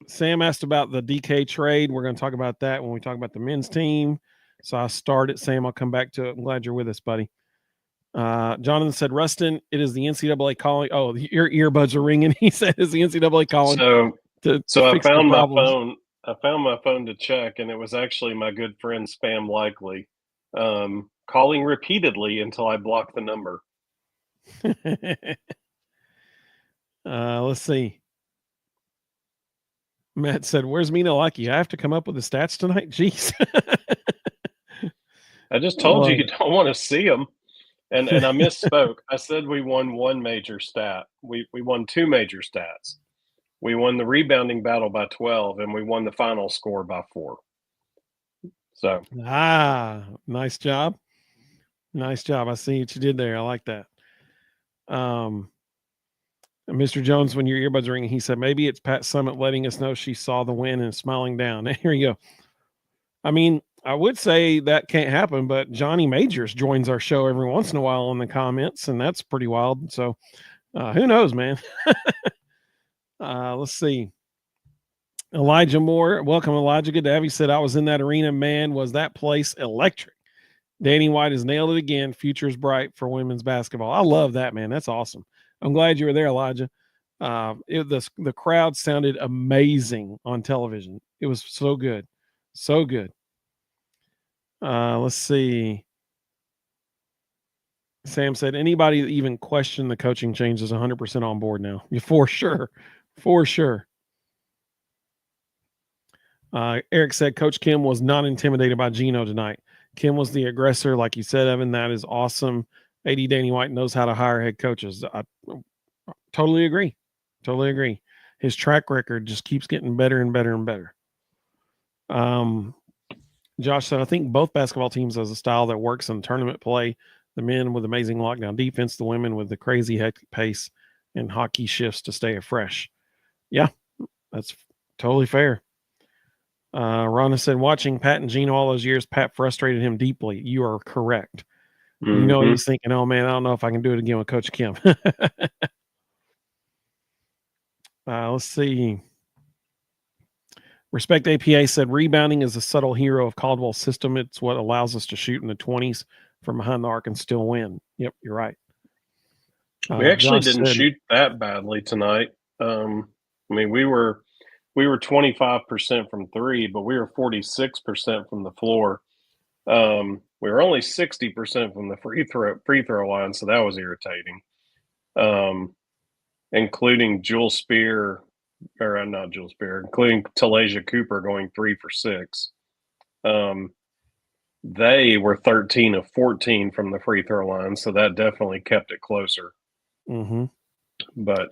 Sam asked about the DK trade. We're going to talk about that when we talk about the men's team. So I started, Sam. I'll come back to it. I'm glad you're with us, buddy. Jonathan said, Rustin, it is the NCAA calling. Oh, your earbuds are ringing. He said, it's the NCAA calling. So I found my phone. I found my phone to check, and it was actually my good friend Spam Likely calling repeatedly until I blocked the number. Let's see. Matt said, where's Mina Lucky? I have to come up with the stats tonight? Jeez. I just told you don't want to see them. And I misspoke. I said we won 1 major stat. We won 2 major stats. We won the rebounding battle by 12, and we won the final score by 4. So. Nice job. Nice job. I see what you did there. I like that. Mr. Jones, when your earbuds are ringing, he said, maybe it's Pat Summitt letting us know she saw the win and smiling down. Here you go. I mean, I would say that can't happen, but Johnny Majors joins our show every once in a while in the comments, and that's pretty wild. So who knows, man? Let's see. Elijah Moore, welcome, Elijah. Good to have you. Said, I was in that arena, man. Was that place electric? Danny White has nailed it again. Future's bright for women's basketball. I love that, man. That's awesome. I'm glad you were there, Elijah. The crowd sounded amazing on television. It was so good. So good. Let's see. Sam said, anybody that even questioned the coaching change is 100% on board now. Yeah, for sure. For sure. Eric said, Coach Kim was not intimidated by Gino tonight. Kim was the aggressor, like you said, Evan. That is awesome. AD Danny White knows how to hire head coaches. I totally agree. Totally agree. his track record just keeps getting better and better and better. Josh said, I think both basketball teams has a style that works in tournament play. The men with amazing lockdown defense, the women with the crazy hectic pace and hockey shifts to stay fresh. Yeah, that's totally fair. Ronna said, watching Pat and Gino all those years, Pat frustrated him deeply. You are correct. Mm-hmm. You know, he's thinking, oh, man, I don't know if I can do it again with Coach Kim. Let's see. Respect APA said, rebounding is a subtle hero of Caldwell's system. It's what allows us to shoot in the 20s from behind the arc and still win. Yep, you're right. We actually didn't shoot that badly tonight. I mean, we were 25% from three, but we were 46% from the floor. We were only 60% from the free throw line, so that was irritating. Including including Tasia Cooper going 3 for 6. They were 13 of 14 from the free throw line, so that definitely kept it closer. Mm-hmm. But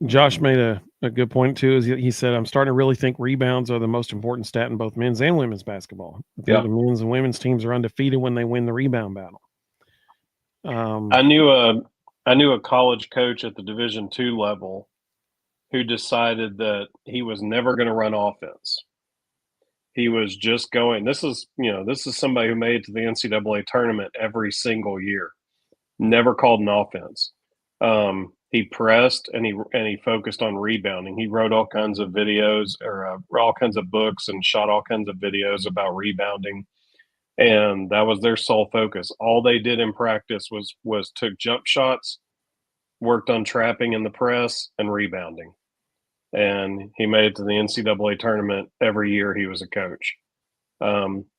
Josh made a good point too. Is he said, I'm starting to really think rebounds are the most important stat in both men's and women's basketball. I think the men's and women's teams are undefeated when they win the rebound battle. I knew a college coach at the Division II level who decided that he was never going to run offense. He was just going. This is somebody who made it to the NCAA tournament every single year. Never called an offense. He pressed and he focused on rebounding. He wrote all kinds of videos or all kinds of books and shot all kinds of videos about rebounding. And that was their sole focus. All they did in practice was took jump shots, worked on trapping in the press, and rebounding. And he made it to the NCAA tournament every year he was a coach.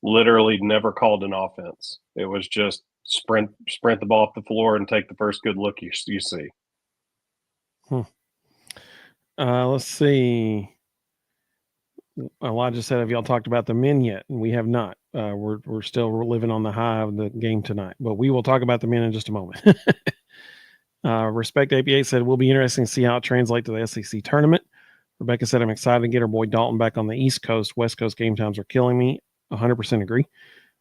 Literally never called an offense. It was just sprint the ball off the floor and take the first good look you see. Let's see. Elijah said, have y'all talked about the men yet? And we have not. We're still living on the high of the game tonight, but we will talk about the men in just a moment. Respect APA said, we'll be interesting to see how it translates to the SEC tournament. Rebecca said, I'm excited to get her boy Dalton back on the East Coast. West Coast game times are killing me. 100% agree.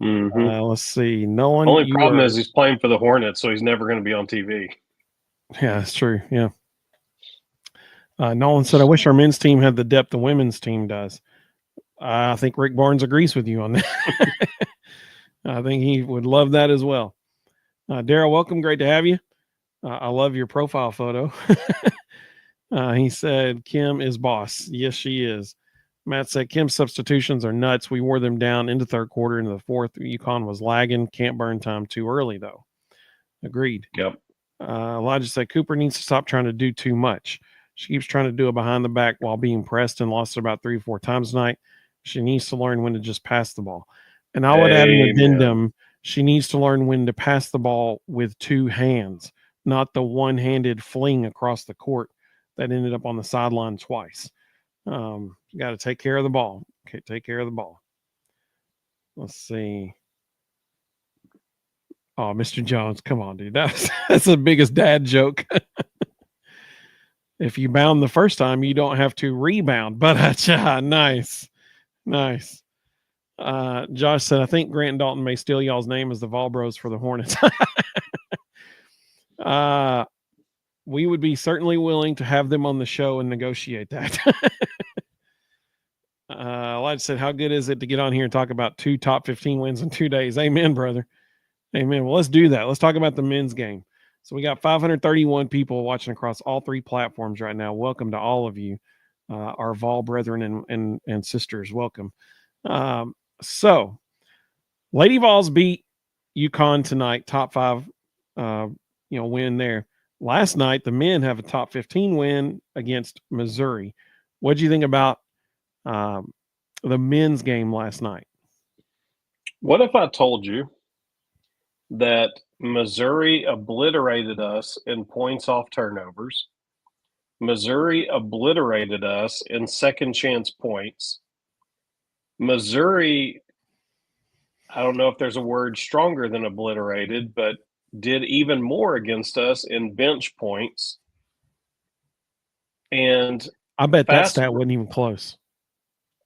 Mm-hmm. Let's see. Nolan. Only problem is he's playing for the Hornets, so he's never going to be on TV. Yeah, that's true. Yeah. Nolan said, I wish our men's team had the depth the women's team does. I think Rick Barnes agrees with you on that. I think he would love that as well. Daryl, welcome. Great to have you. I love your profile photo. He said, Kim is boss. Yes, she is. Matt said, Kim's substitutions are nuts. We wore them down into third quarter. Into the fourth, UConn was lagging. Can't burn time too early, though. Agreed. Yep. Elijah said, Cooper needs to stop trying to do too much. She keeps trying to do it behind the back while being pressed and lost it about 3 or 4 times tonight. She needs to learn when to just pass the ball. And I would add an addendum. She needs to learn when to pass the ball with 2 hands, not the one-handed fling across the court that ended up on the sideline twice. You got to take care of the ball. Okay, take care of the ball. Let's see. Oh, Mr. Jones, come on, dude. That's the biggest dad joke. If you bound the first time, you don't have to rebound. But nice. Josh said, I think Grant and Dalton may steal y'all's name as the Vol Bros for the Hornets. We would be certainly willing to have them on the show and negotiate that. Elijah said, how good is it to get on here and talk about 2 top 15 wins in 2 days? Amen, brother. Amen. Well, let's do that. Let's talk about the men's game. So we got 531 people watching across all 3 platforms right now. Welcome to all of you, our Vol brethren and sisters. Welcome. So Lady Vols beat UConn tonight, top 5, win there. Last night, the men have a top 15 win against Missouri. What do you think about the men's game last night? What if I told you that Missouri obliterated us in points off turnovers? Missouri obliterated us in second chance points. Missouri, I don't know if there's a word stronger than obliterated, but did even more against us in bench points. And I bet that stat wasn't even close.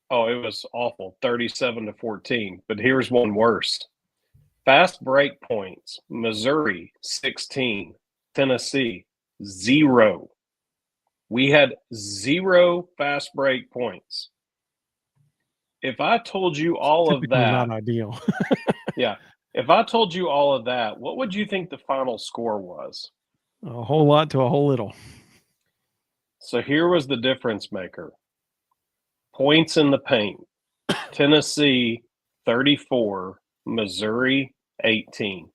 Oh, it was awful, 37-14. But here's one worse. Fast break points, Missouri, 16. Tennessee, 0. We had 0 fast break points. If I told you all of that, not ideal. yeah. If I told you all of that, what would you think the final score was? A whole lot to a whole little. So here was the difference maker. Points in the paint. Tennessee, 34. Missouri, 18.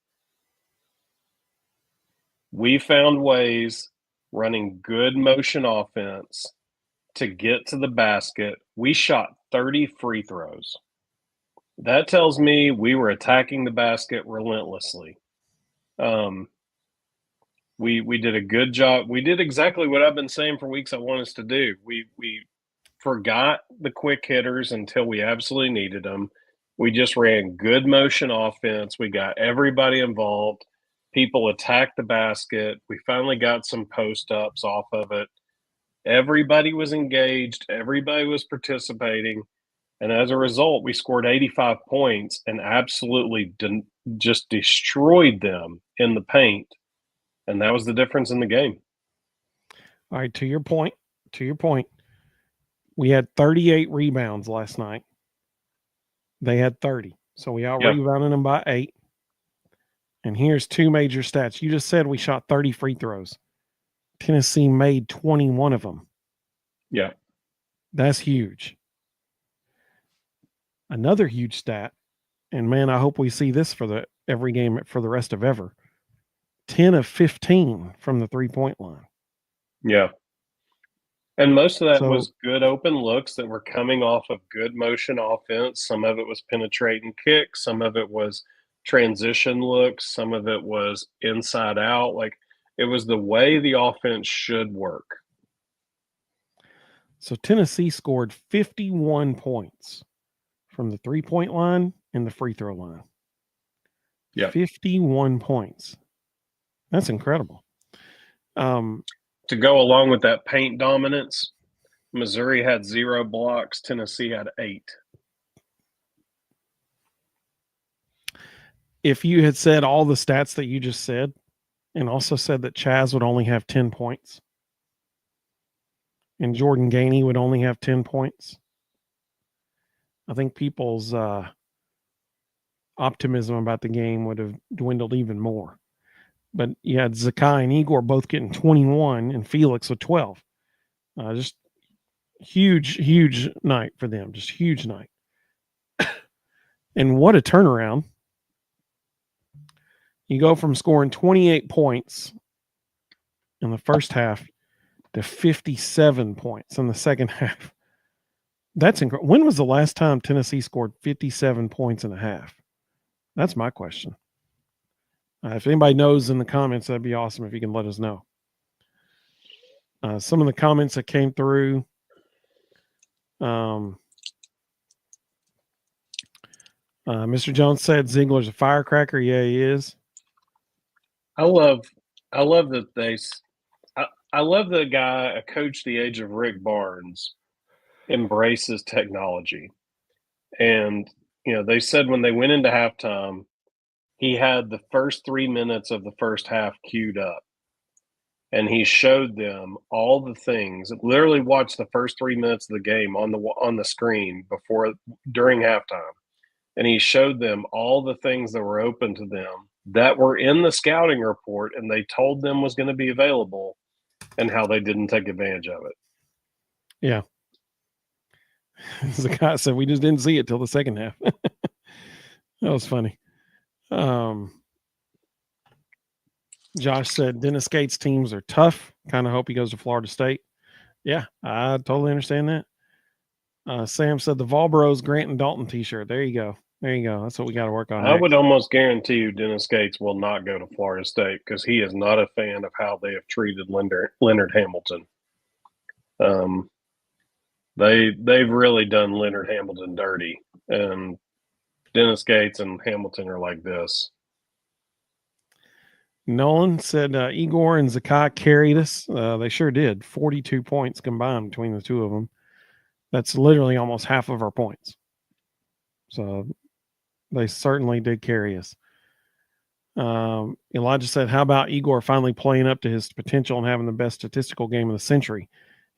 We found ways running good motion offense to get to the basket. We shot 30 free throws. That tells me we were attacking the basket relentlessly. We did a good job. We did exactly what I've been saying for weeks I want us to do. We forgot the quick hitters until we absolutely needed them. We just ran good motion offense. We got everybody involved. People attacked the basket. We finally got some post ups off of it. Everybody was engaged. Everybody was participating. And as a result, we scored 85 points and absolutely just destroyed them in the paint. And that was the difference in the game. All right, to your point, we had 38 rebounds last night. They had 30. So we out-rebounded them by 8. And here's 2 major stats. You just said we shot 30 free throws. Tennessee made 21 of them. Yeah. That's huge. Another huge stat, and man, I hope we see this for every game for the rest of ever. 10 of 15 from the 3-point line. Yeah. And most of that was good open looks that were coming off of good motion offense. Some of it was penetrating kicks. Some of it was transition looks. Some of it was inside out. Like, it was the way the offense should work. So Tennessee scored 51 points from the 3-point line and the free throw line. Yeah. 51 points. That's incredible. To go along with that paint dominance, Missouri had 0 blocks. Tennessee had 8. If you had said all the stats that you just said and also said that Chaz would only have 10 points and Jordan Gainey would only have 10 points, I think people's optimism about the game would have dwindled even more. But you had Zakai and Igor both getting 21 and Felix with 12. Just huge night for them. Just huge night. And what a turnaround. You go from scoring 28 points in the first half to 57 points in the second half. That's incredible. When was the last time Tennessee scored 57 points in a half? That's my question. If anybody knows in the comments, that'd be awesome if you can let us know. Some of the comments that came through. Mr. Jones said Zeigler's a firecracker. Yeah, he is. I love that I love the guy, a coach the age of Rick Barnes, embraces technology. And, they said when they went into halftime, he had the first 3 minutes of the first half queued up. And he showed them all the things. Literally watched the first 3 minutes of the game on the screen during halftime. And he showed them all the things that were open to them that were in the scouting report, and they told them was going to be available, and how they didn't take advantage of it. Yeah. The guy said we just didn't see it till the second half. That was funny. Josh said Dennis Gates teams are tough. Kind of hope he goes to Florida State. Yeah, I totally understand that. Sam said the Vol Bros Grant and Dalton t-shirt. There you go. That's what we got to work on. I would almost guarantee you Dennis Gates will not go to Florida State because he is not a fan of how they have treated Leonard Hamilton. They've really done Leonard Hamilton dirty, and Dennis Gates and Hamilton are like this. Nolan said Igor and Zakai carried us. They sure did. 42 points combined between the two of them. That's literally almost half of our points. So they certainly did carry us. Elijah said, how about Igor finally playing up to his potential and having the best statistical game of the century?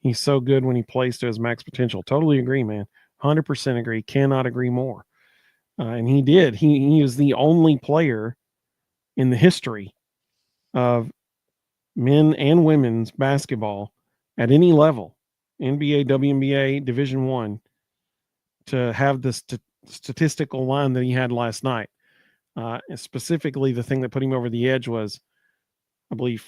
He's so good when he plays to his max potential. Totally agree, man. 100% agree. Cannot agree more. And he did. He was the only player in the history of men and women's basketball at any level, NBA, WNBA, Division I, to have the statistical line that he had last night. Specifically, the thing that put him over the edge was, I believe,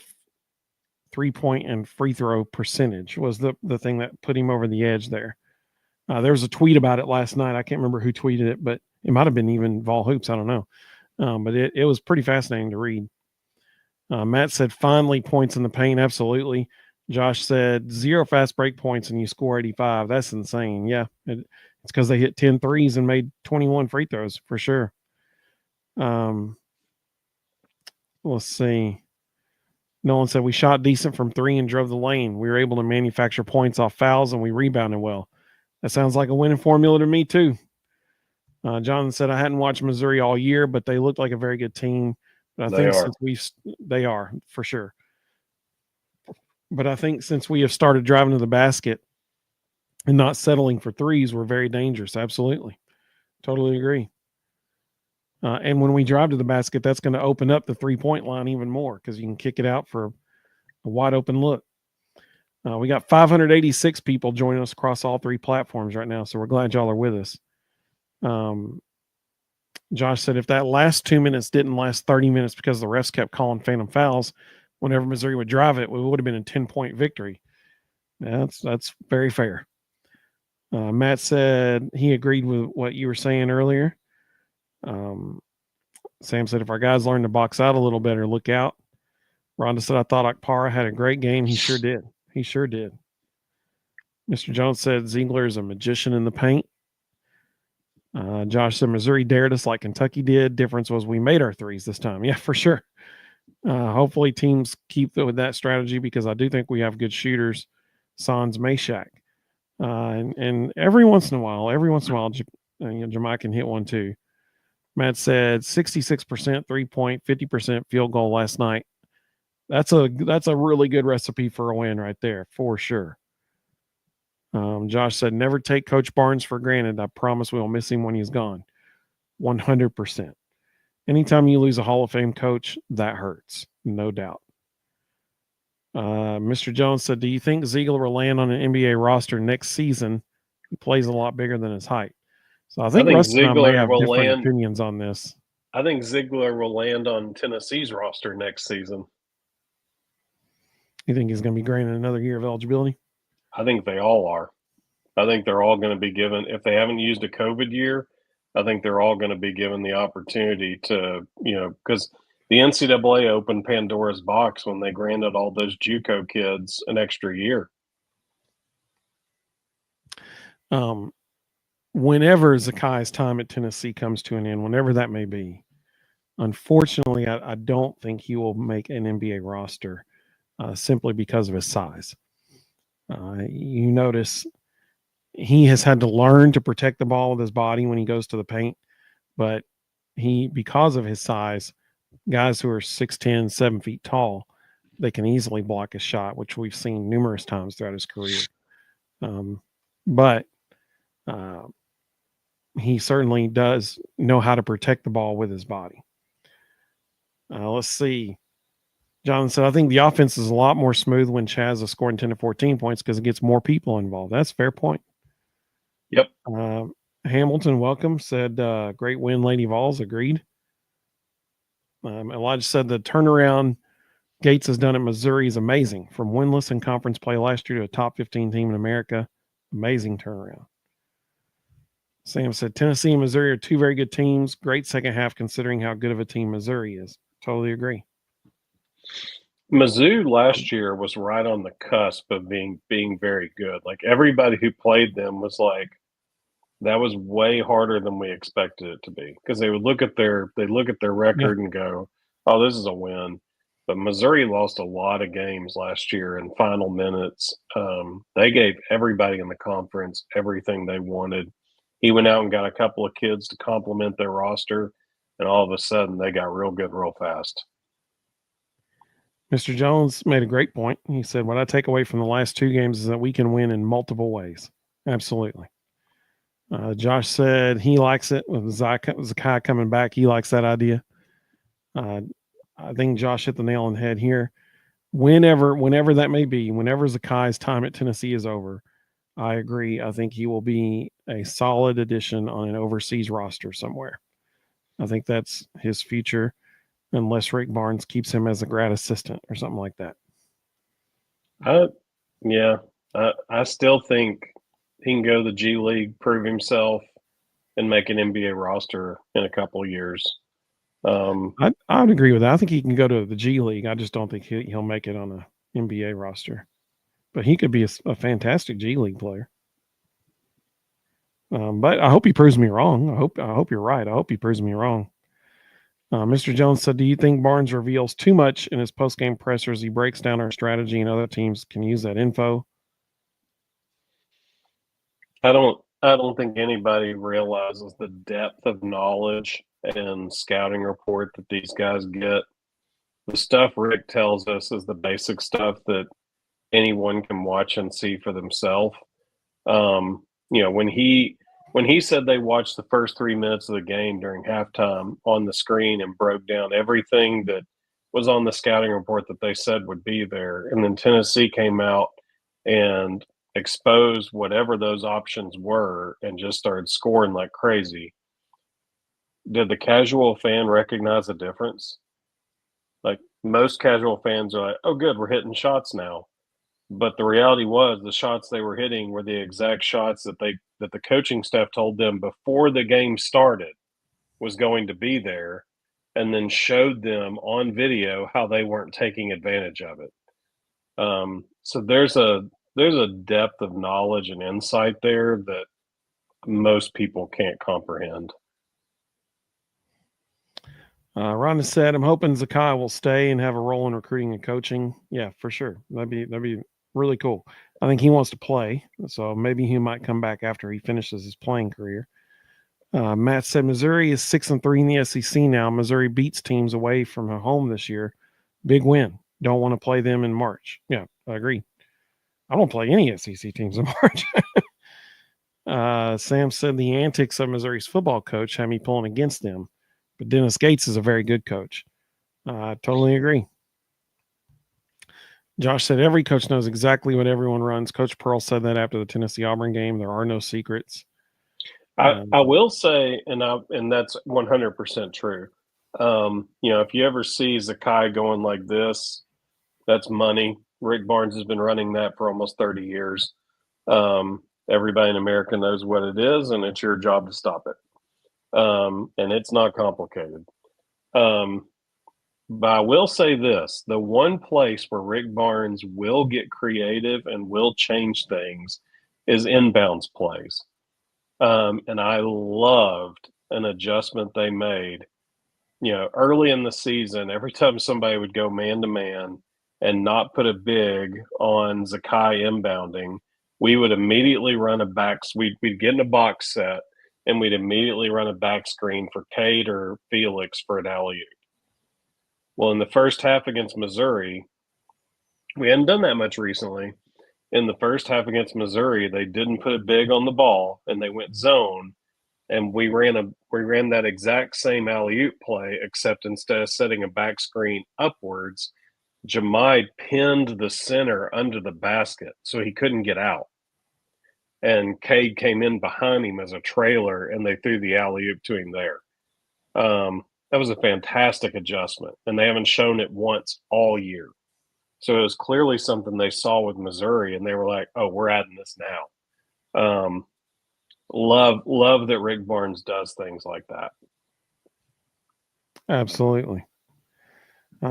3-point and free throw percentage was the thing that put him over the edge there. There was a tweet about it last night. I can't remember who tweeted it, but it might have been even Vol Hoops. I don't know. But it was pretty fascinating to read. Matt said, finally, points in the paint. Absolutely. Josh said, 0 fast break points and you score 85. That's insane. Yeah. It's because they hit 10 threes and made 21 free throws for sure. Let's see. Nolan said, we shot decent from 3 and drove the lane. We were able to manufacture points off fouls and we rebounded well. That sounds like a winning formula to me too. Jonathan said, I hadn't watched Missouri all year, but they looked like a very good team. But I think since they are for sure. But I think since we have started driving to the basket and not settling for threes, we're very dangerous. Absolutely. Totally agree. And when we drive to the basket, that's going to open up the 3-point line even more because you can kick it out for a wide open look. We got 586 people joining us across all 3 platforms right now, so we're glad y'all are with us. Josh said if that last 2 minutes didn't last 30 minutes because the refs kept calling phantom fouls, whenever Missouri would drive it, we would have been a 10-point victory. That's very fair. Matt said he agreed with what you were saying earlier. Sam said if our guys learn to box out a little better, look out. Rhonda said I thought Akpara had a great game. He sure did. He sure did. Mr. Jones said Zeigler is a magician in the paint. Josh said Missouri dared us like Kentucky did. Difference was we made our threes this time. Yeah, for sure. Hopefully teams keep with that strategy because I do think we have good shooters. Sans Meshack. And every once in a while, Jamaica can hit one too. Matt said 66% 3-point, 50% field goal last night. That's a really good recipe for a win right there, for sure. Josh said, never take Coach Barnes for granted. I promise we'll miss him when he's gone. 100%. Anytime you lose a Hall of Fame coach, that hurts, no doubt. Mr. Jones said, do you think Zeigler will land on an NBA roster next season? He plays a lot bigger than his height. So I think Rusty and I may have different opinions on this. I think Zeigler will land on Tennessee's roster next season. You think he's going to be granted another year of eligibility? I think they all are. I think they're all going to be given, if they haven't used a COVID year, I think they're all going to be given the opportunity to, because the NCAA opened Pandora's box when they granted all those JUCO kids an extra year. Whenever Zakai's time at Tennessee comes to an end, whenever that may be, unfortunately, I don't think he will make an NBA roster simply because of his size. You notice he has had to learn to protect the ball with his body when he goes to the paint, but because of his size, guys who are 6'10", 7 feet tall, they can easily block his shot, which we've seen numerous times throughout his career. But he certainly does know how to protect the ball with his body. Let's see. John said, I think the offense is a lot more smooth when Chaz is scoring 10 to 14 points because it gets more people involved. That's a fair point. Yep. Hamilton, welcome, said great win, Lady Vols. Agreed. Elijah said the turnaround Gates has done at Missouri is amazing. From winless in conference play last year to a top 15 team in America. Amazing turnaround. Sam said Tennessee and Missouri are 2 very good teams. Great second half considering how good of a team Missouri is. Totally agree. Mizzou last year was right on the cusp of being very good. Like everybody who played them was like, that was way harder than we expected it to be because they would look at their record and go, oh, this is a win. But Missouri lost a lot of games last year in final minutes. They gave everybody in the conference everything they wanted. He went out and got a couple of kids to complement their roster, and all of a sudden they got real good real fast. Mr. Jones made a great point. He said, what I take away from the last two games is that we can win in multiple ways. Absolutely. Josh said he likes it with Zakai coming back. He likes that idea. I think Josh hit the nail on the head here. Whenever that may be, whenever Zakai's time at Tennessee is over, I agree. I think he will be a solid addition on an overseas roster somewhere. I think that's his future, unless Rick Barnes keeps him as a grad assistant or something like that. I still think he can go to the G League, prove himself, and make an NBA roster in a couple of years. I'd agree with that. I think he can go to the G League. I just don't think he'll make it on an NBA roster. But he could be a fantastic G League player. But I hope he proves me wrong. I hope you're right. I hope he proves me wrong. Mr. Jones said, do you think Barnes reveals too much in his postgame pressers? He breaks down our strategy and other teams can use that info. I don't think anybody realizes the depth of knowledge and scouting report that these guys get. The stuff Rick tells us is the basic stuff that anyone can watch and see for themselves. When he said they watched the first 3 minutes of the game during halftime on the screen and broke down everything that was on the scouting report that they said would be there, and then Tennessee came out and exposed whatever those options were and just started scoring like crazy. Did the casual fan recognize the difference? Like, most casual fans are like, oh, good, we're hitting shots now. But the reality was the shots they were hitting were the exact shots that the coaching staff told them before the game started was going to be there, and then showed them on video how they weren't taking advantage of it. So there's a depth of knowledge and insight there that most people can't comprehend. Rhonda said, I'm hoping Zakai will stay and have a role in recruiting and coaching. Yeah, for sure. That'd be really cool. I think he wants to play, so maybe he might come back after he finishes his playing career. Matt said Missouri is 6-3 in the SEC now. Missouri beats teams away from home this year. Big win. Don't want to play them in March. Yeah, I agree. I don't play any SEC teams in March. Sam said the antics of Missouri's football coach had me pulling against them, but Dennis Gates is a very good coach. I totally agree. Josh said every coach knows exactly what everyone runs. Coach Pearl said that after the Tennessee-Auburn game. There are no secrets. I will say, and that's 100% true. If you ever see Zakai going like this, that's money. Rick Barnes has been running that for almost 30 years. Everybody in America knows what it is, and it's your job to stop it. And it's not complicated. But I will say this, the one place where Rick Barnes will get creative and will change things is inbounds plays. And I loved an adjustment they made. Early in the season, every time somebody would go man-to-man and not put a big on Zakai inbounding, we would immediately run we'd get in a box set, and we'd immediately run a back screen for Cade or Felix for an alley-oop. Well, in the first half against Missouri, we hadn't done that much recently. In the first half against Missouri, they didn't put a big on the ball, and they went zone, and we ran that exact same alley-oop play, except instead of setting a back screen upwards, Jamide pinned the center under the basket, so he couldn't get out. And Cade came in behind him as a trailer, and they threw the alley-oop to him there. That was a fantastic adjustment, and they haven't shown it once all year. So it was clearly something they saw with Missouri, and they were like, oh, we're adding this now. Love that Rick Barnes does things like that. Absolutely.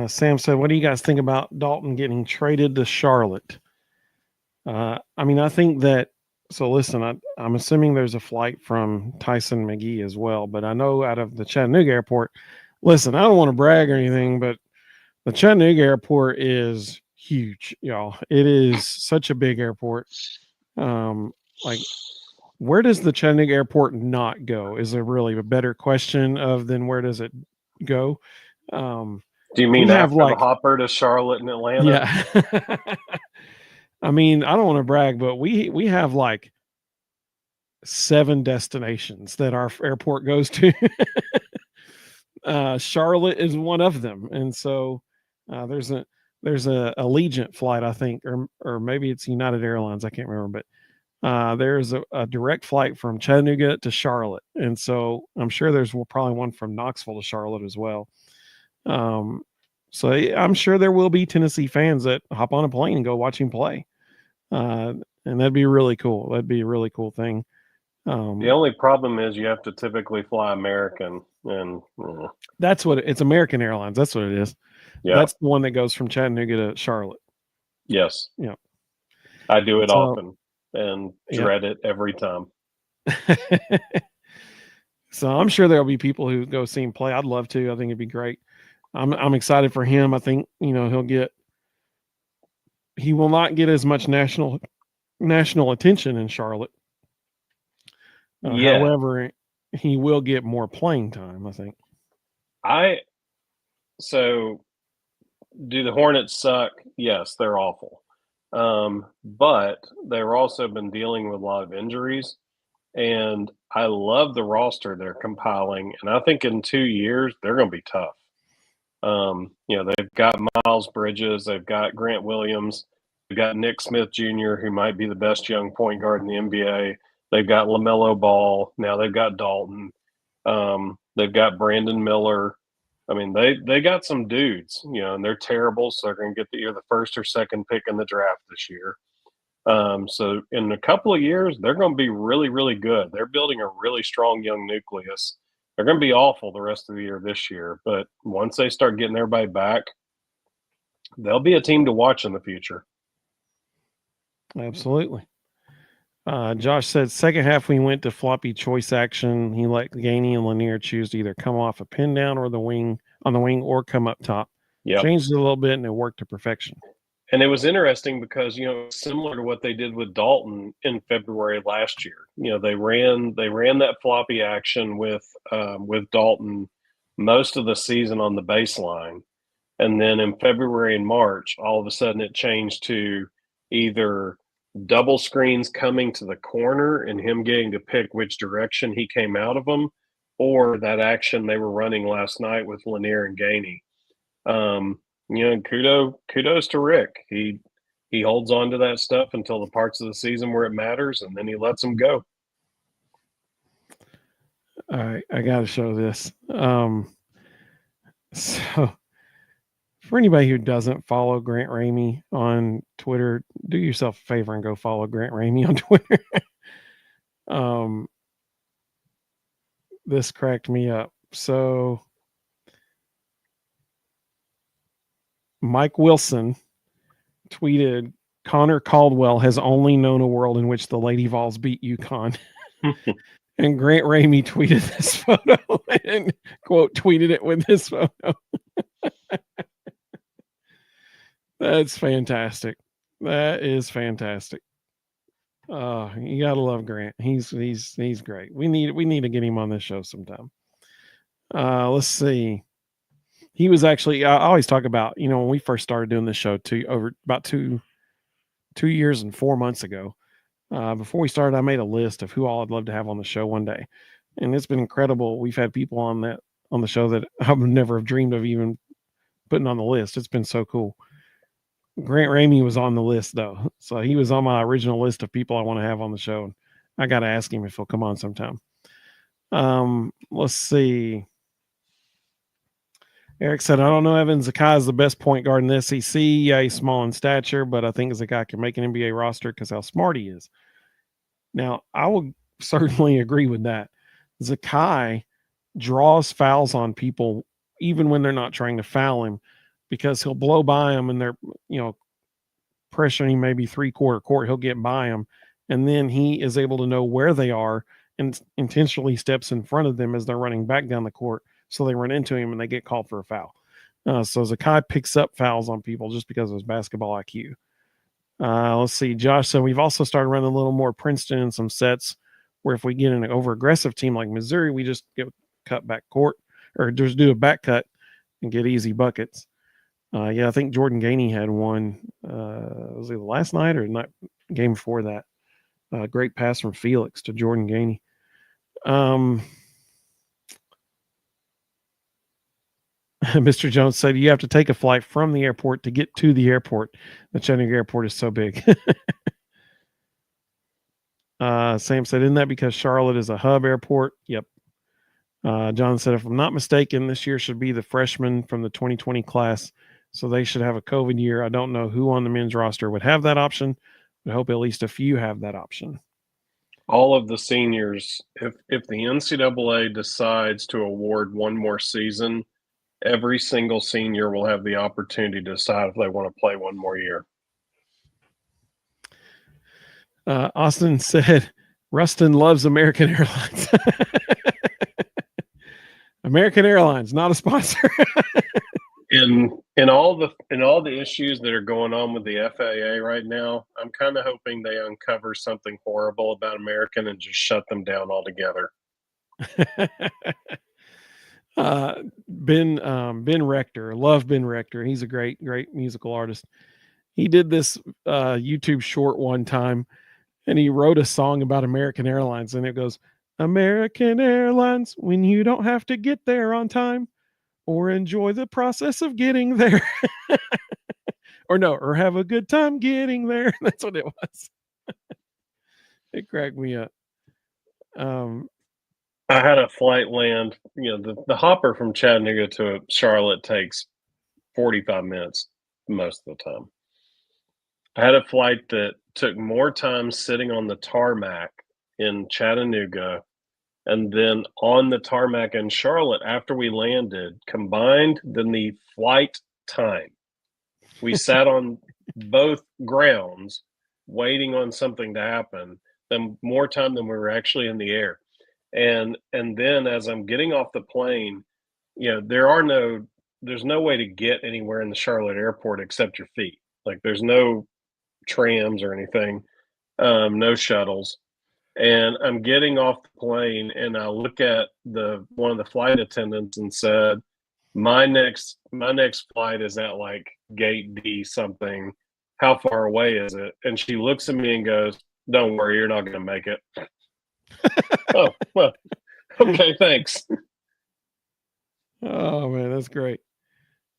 Sam said, what do you guys think about Dalton getting traded to Charlotte? I think that, so listen, I'm assuming there's a flight from Tyson McGee as well, but I know out of the Chattanooga airport, listen, I don't want to brag or anything, but The Chattanooga airport is huge, y'all. It is such a big airport. Like, where does the Chattanooga airport not go is a really a better question than where does it go. Do you mean after the hopper to Charlotte and Atlanta? Yeah. I mean, I don't want to brag, but we have like 7 destinations that our airport goes to. Charlotte is one of them, and so there's a Allegiant flight, I think, or maybe it's United Airlines. I can't remember, but there's a direct flight from Chattanooga to Charlotte, and so I'm sure there's probably one from Knoxville to Charlotte as well. So I'm sure there will be Tennessee fans that hop on a plane and go watch him play, and that'd be really cool. That'd be a really cool thing. The only problem is you have to typically fly American, and that's what it's American Airlines. That's what it is. Yeah. That's the one that goes from Chattanooga to Charlotte. Yes. Yeah. I do it often and dread it every time. So I'm sure there'll be people who go see him play. I'd love to. I think it'd be great. I'm excited for him. I think, he will not get as much national attention in Charlotte. However, he will get more playing time, I think. So do the Hornets suck? Yes, they're awful. But they've also been dealing with a lot of injuries, and I love the roster they're compiling, and I think in 2 years they're going to be tough. They've got Miles Bridges, they've got Grant Williams, they've got Nick Smith Jr., who might be the best young point guard in the NBA. They've got LaMelo Ball. Now they've got Dalton. They've got Brandon Miller. I mean, they got some dudes, and they're terrible, so they're going to get either the first or second pick in the draft this year. So in a couple of years, they're going to be really, really good. They're building a really strong young nucleus. They're going to be awful the rest of the year this year, but once they start getting everybody back, they'll be a team to watch in the future. Absolutely. Josh said second half we went to floppy choice action. He let Gainey and Lanier choose to either come off a pin down or on the wing or come up top. Yep. Changed it a little bit and it worked to perfection. And it was interesting because, similar to what they did with Dalton in February last year. They ran that floppy action with Dalton most of the season on the baseline. And then in February and March, all of a sudden it changed to either double screens coming to the corner and him getting to pick which direction he came out of them, or that action they were running last night with Lanier and Gainey. Kudos to Rick. He holds on to that stuff until the parts of the season where it matters, and then he lets them go. All right, I got to show this. So for anybody who doesn't follow Grant Ramey on Twitter, do yourself a favor and go follow Grant Ramey on Twitter. This cracked me up. So Mike Wilson tweeted, Connor Caldwell has only known a world in which the Lady Vols beat UConn. And Grant Ramey tweeted this photo and quote tweeted it with this photo. That's fantastic. That is fantastic. You gotta love Grant. He's great. We need to get him on this show sometime. Let's see. He was actually, I always talk about, when we first started doing this show about two years and 4 months ago, before we started, I made a list of who all I'd love to have on the show one day. And it's been incredible. We've had people on the show that I would never have dreamed of even putting on the list. It's been so cool. Grant Ramey was on the list though. So he was on my original list of people I want to have on the show. And I got to ask him if he'll come on sometime. Let's see. Eric said, I don't know, Evan. Zakai is the best point guard in the SEC. Yeah, he's small in stature, but I think Zakai can make an NBA roster because how smart he is. Now, I will certainly agree with that. Zakai draws fouls on people even when they're not trying to foul him because he'll blow by them and they're, pressuring maybe 3/4 court. He'll get by them, and then he is able to know where they are and intentionally steps in front of them as they're running back down the court. So they run into him and they get called for a foul. So Zakai picks up fouls on people just because of his basketball IQ. Let's see. Josh said we've also started running a little more Princeton in some sets where if we get an over-aggressive team like Missouri, we just get cut back court or just do a back cut and get easy buckets. Yeah, I think Jordan Gainey had one. Was it last night or not? Game before that? Great pass from Felix to Jordan Gainey. Mr. Jones said you have to take a flight from the airport to get to the airport. The Chattanooga airport is so big. Sam said, isn't that because Charlotte is a hub airport? Yep. John said, if I'm not mistaken, this year should be the freshmen from the 2020 class. So they should have a COVID year. I don't know who on the men's roster would have that option, but I hope at least a few have that option. All of the seniors, if the NCAA decides to award one more season, every single senior will have the opportunity to decide if they want to play one more year. Austin said, Rustin loves American Airlines. American Airlines, not a sponsor. In all the issues that are going on with the FAA right now, I'm kind of hoping they uncover something horrible about American and just shut them down altogether. Ben Rector, love Ben Rector. He's a great musical artist. He did this YouTube short one time, and he wrote a song about American Airlines, and it goes, American Airlines, when you don't have to get there on time or enjoy the process of getting there. or have a good time getting there. That's what it was. It cracked me up. I had a flight land, the hopper from Chattanooga to Charlotte takes 45 minutes most of the time. I had a flight that took more time sitting on the tarmac in Chattanooga and then on the tarmac in Charlotte after we landed combined than the flight time. We sat on both grounds waiting on something to happen, then more time than we were actually in the air. And then as I'm getting off the plane, there's no way to get anywhere in the Charlotte airport except your feet. Like there's no trams or anything, no shuttles. And I'm getting off the plane and I look at one of the flight attendants and said, my next flight is at like gate D something. How far away is it? And she looks at me and goes, don't worry, you're not going to make it. Oh, well, okay, thanks. Oh, man, that's great.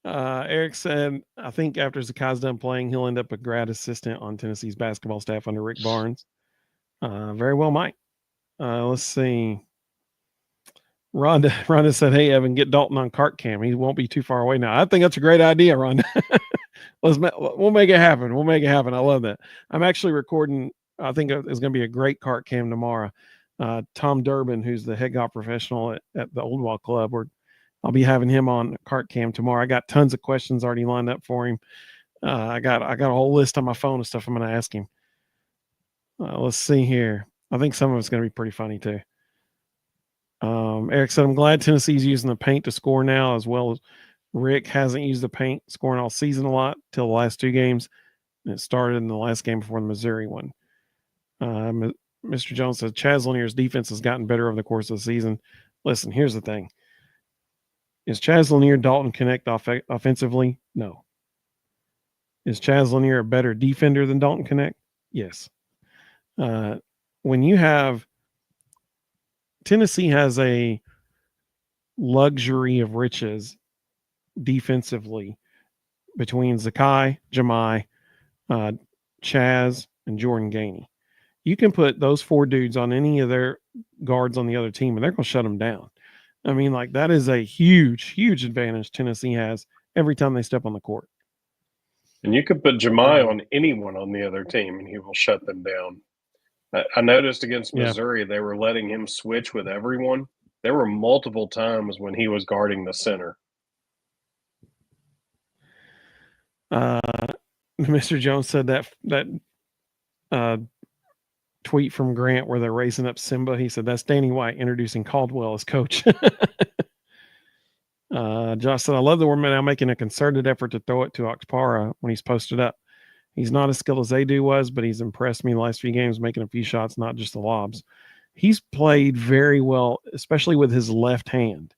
Eric said, I think after Zakai's done playing, he'll end up a grad assistant on Tennessee's basketball staff under Rick Barnes. Very well might. Let's see. Rhonda said, hey, Evan, get Dalton on cart cam. He won't be too far away now. I think that's a great idea, Rhonda. We'll make it happen. We'll make it happen. I love that. I'm actually recording. I think it's going to be a great cart cam tomorrow. Tom Durbin, who's the head golf professional at the Old Wall Club, I'll be having him on cart cam tomorrow. I got tons of questions already lined up for him. I got a whole list on my phone of stuff I'm going to ask him. Let's see here. I think some of it's going to be pretty funny too. Eric said, I'm glad Tennessee's using the paint to score now, as well as Rick hasn't used the paint scoring all season a lot till the last two games. And it started in the last game before the Missouri one. Mr. Jones said, Chaz Lanier's defense has gotten better over the course of the season. Listen, here's the thing. Is Chaz Lanier Dalton Knecht offensively? No. Is Chaz Lanier a better defender than Dalton Knecht? Yes. When you have Tennessee has a luxury of riches defensively between Zakai, Jemai, Chaz, and Jordan Gainey. You can put those four dudes on any of their guards on the other team, and they're going to shut them down. I mean, like that is a huge, huge advantage Tennessee has every time they step on the court. And you could put Jemai on anyone on the other team, and he will shut them down. I noticed against Missouri, they were letting him switch with everyone. There were multiple times when he was guarding the center. Mr. Jones said that tweet from Grant where they're raising up Simba. He said that's Danny White introducing Caldwell as coach. Josh said, I love that we're now making a concerted effort to throw it to Okpara when he's posted up. He's not as skilled as Adu was, but he's impressed me the last few games, making a few shots, not just the lobs. He's played very well, especially with his left hand.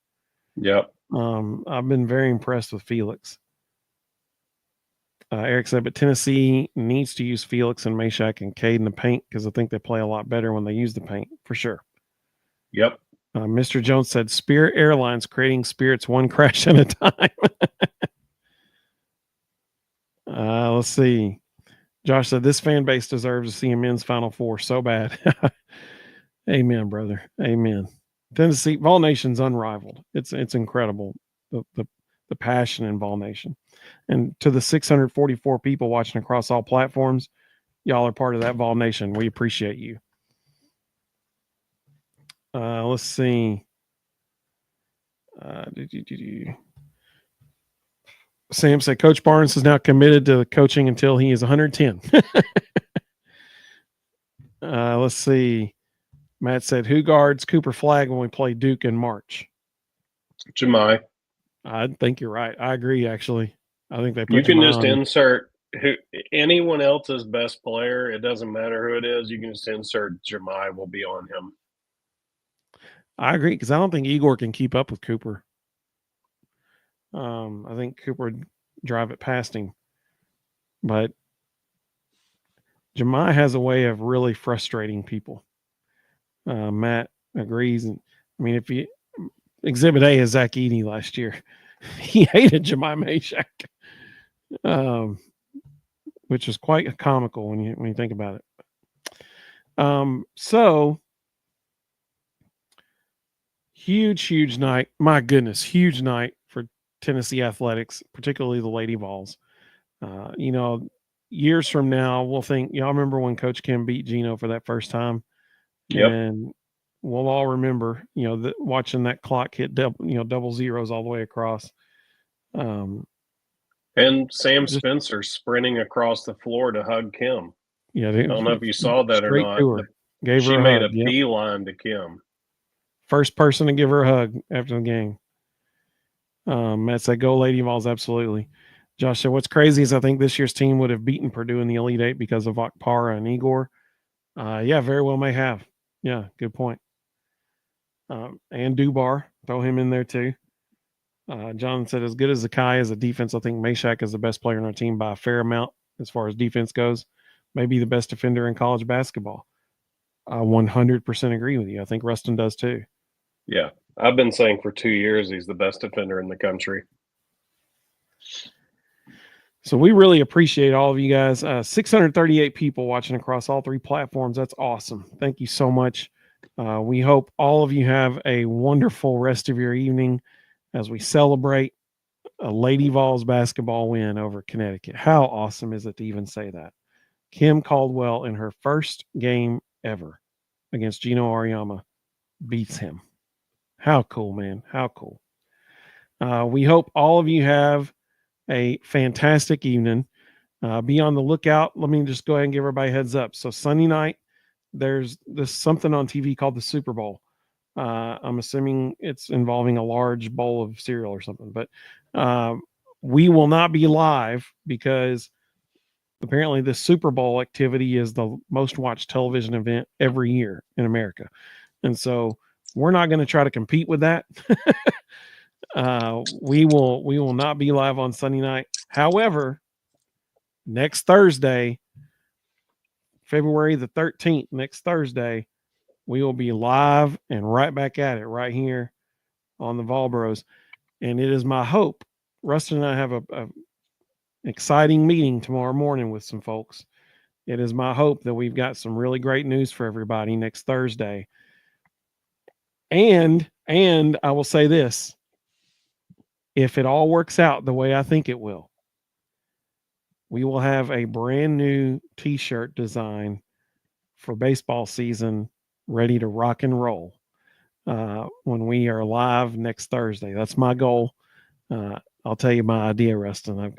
Yep. I've been very impressed with Felix. Eric said, but Tennessee needs to use Felix and Meshack and Cade in the paint because I think they play a lot better when they use the paint, for sure. Yep. Mr. Jones said, Spirit Airlines creating spirits one crash at a time. Let's see. Josh said, this fan base deserves to see a men's Final Four so bad. Amen, brother. Amen. Tennessee, Vol Nation's unrivaled. It's incredible, the passion in Vol Nation. And to the 644 people watching across all platforms, y'all are part of that Vol Nation. We appreciate you. Let's see. Sam said, Coach Barnes is now committed to coaching until he is 110. Let's see. Matt said, who guards Cooper Flag when we play Duke in March? Jemai. I think you're right. I agree, actually. I think they put you can Jemai just on. insert anyone else's best player. It doesn't matter who it is. You can just insert Jemai will be on him. I agree, because I don't think Igor can keep up with Cooper. I think Cooper would drive it past him. But Jemai has a way of really frustrating people. Matt agrees. And I mean, if you Exhibit A is Zach Edey last year, he hated Jemai Meshack, which is quite comical when you think about it. So huge night. My goodness, huge night for Tennessee athletics, particularly the Lady Vols. Years from now, we'll think, y'all remember when Coach Kim beat Gino for that first time? Yep. And we'll all remember, watching that clock hit double zeros all the way across. And Sam Spencer sprinting across the floor to hug Kim. Yeah, I don't know if you saw that or not. She made a beeline to Kim. First person to give her a hug after the game. Matt said, go Lady Vols, absolutely. Josh said, what's crazy is I think this year's team would have beaten Purdue in the Elite Eight because of Okpara and Igor. Yeah, very well may have. Yeah, good point. And Dubar, throw him in there too. John said, as good as Zakai is a defense, I think Meshack is the best player on our team by a fair amount as far as defense goes. Maybe the best defender in college basketball. I 100% agree with you. I think Rustin does too. Yeah, I've been saying for 2 years he's the best defender in the country. So we really appreciate all of you guys. 638 people watching across all three platforms. That's awesome. Thank you so much. We hope all of you have a wonderful rest of your evening as we celebrate a Lady Vols basketball win over Connecticut. How awesome is it to even say that? Kim Caldwell in her first game ever against Gino Auriemma beats him. How cool, man. How cool. We hope all of you have a fantastic evening. Be on the lookout. Let me just go ahead and give everybody a heads up. So Sunday night, there's something on TV called the Super Bowl. I'm assuming it's involving a large bowl of cereal or something, but we will not be live because apparently the Super Bowl activity is the most watched television event every year in America. And so we're not going to try to compete with that. We will not be live on Sunday night. However, next Thursday, February the 13th, next Thursday, we will be live and right back at it right here on the Vol Bros. And it is my hope, Rustin and I have a exciting meeting tomorrow morning with some folks. It is my hope that we've got some really great news for everybody next Thursday. And I will say this, if it all works out the way I think it will, we will have a brand new t-shirt design for baseball season ready to rock and roll when we are live next Thursday. That's my goal. I'll tell you my idea, Rustin.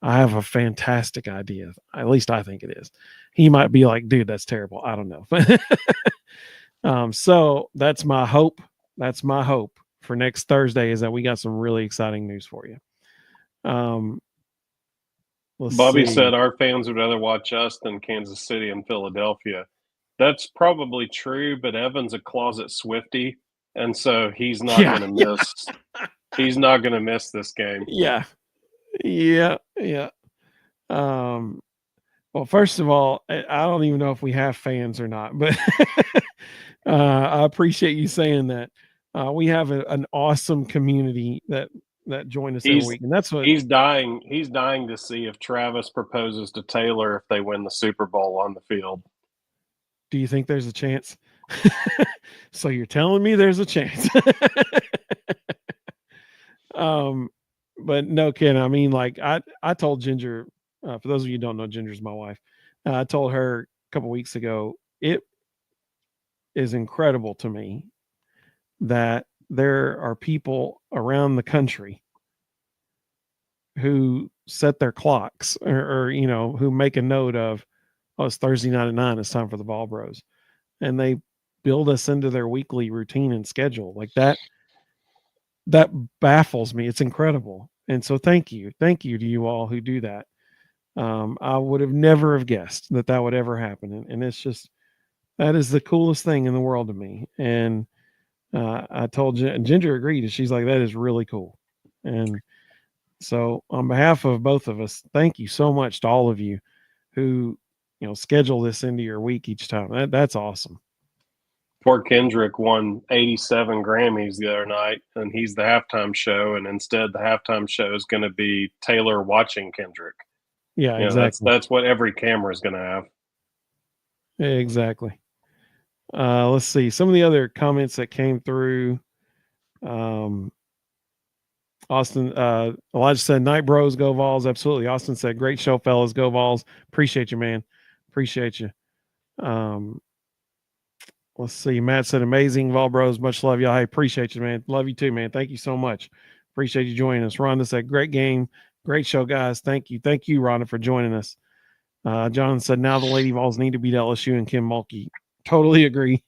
I have a fantastic idea. At least I think it is. He might be like, dude, that's terrible. I don't know. So that's my hope. That's my hope for next Thursday is that we got some really exciting news for you. Bobby said our fans would rather watch us than Kansas City and Philadelphia. That's probably true, but Evan's a closet Swiftie, and so he's not going to miss. He's not going to miss this game. Yeah. Well, first of all, I don't even know if we have fans or not, but I appreciate you saying that. We have an awesome community that join us every week, and that's what he's dying. He's dying to see if Travis proposes to Taylor if they win the Super Bowl on the field. Do you think there's a chance? So you're telling me there's a chance? But no, Ken. I mean, like I told Ginger. For those of you who don't know, Ginger's my wife. I told her a couple weeks ago, it is incredible to me that there are people around the country who set their clocks or who make a note of, oh, it's Thursday night at 9, it's time for the Vol Bros. And they build us into their weekly routine and schedule like that. That baffles me. It's incredible. And so thank you to you all who do that. I would have never have guessed that would ever happen. And it's just, that is the coolest thing in the world to me. And I told Ginger agreed, and she's like, that is really cool. And so on behalf of both of us, thank you so much to all of you who, schedule this into your week each time. That's awesome. Poor Kendrick won 87 Grammys the other night, and he's the halftime show. And instead, the halftime show is going to be Taylor watching Kendrick. Yeah, exactly. That's what every camera is going to have. Exactly. Let's see some of the other comments that came through. Austin, Elijah said, "Night Bros, go Vols." Absolutely. Austin said, "Great show, fellas. Go Vols." Appreciate you, man. Appreciate you. Let's see. Matt said, "Amazing, Vol Bros. Much love, y'all. I appreciate you, man. Love you too, man. Thank you so much. Appreciate you joining us." Rhonda said, "Great game. Great show, guys. Thank you. Thank you, Rhonda, for joining us." John said, "Now the Lady Vols need to beat LSU and Kim Mulkey." Totally agree.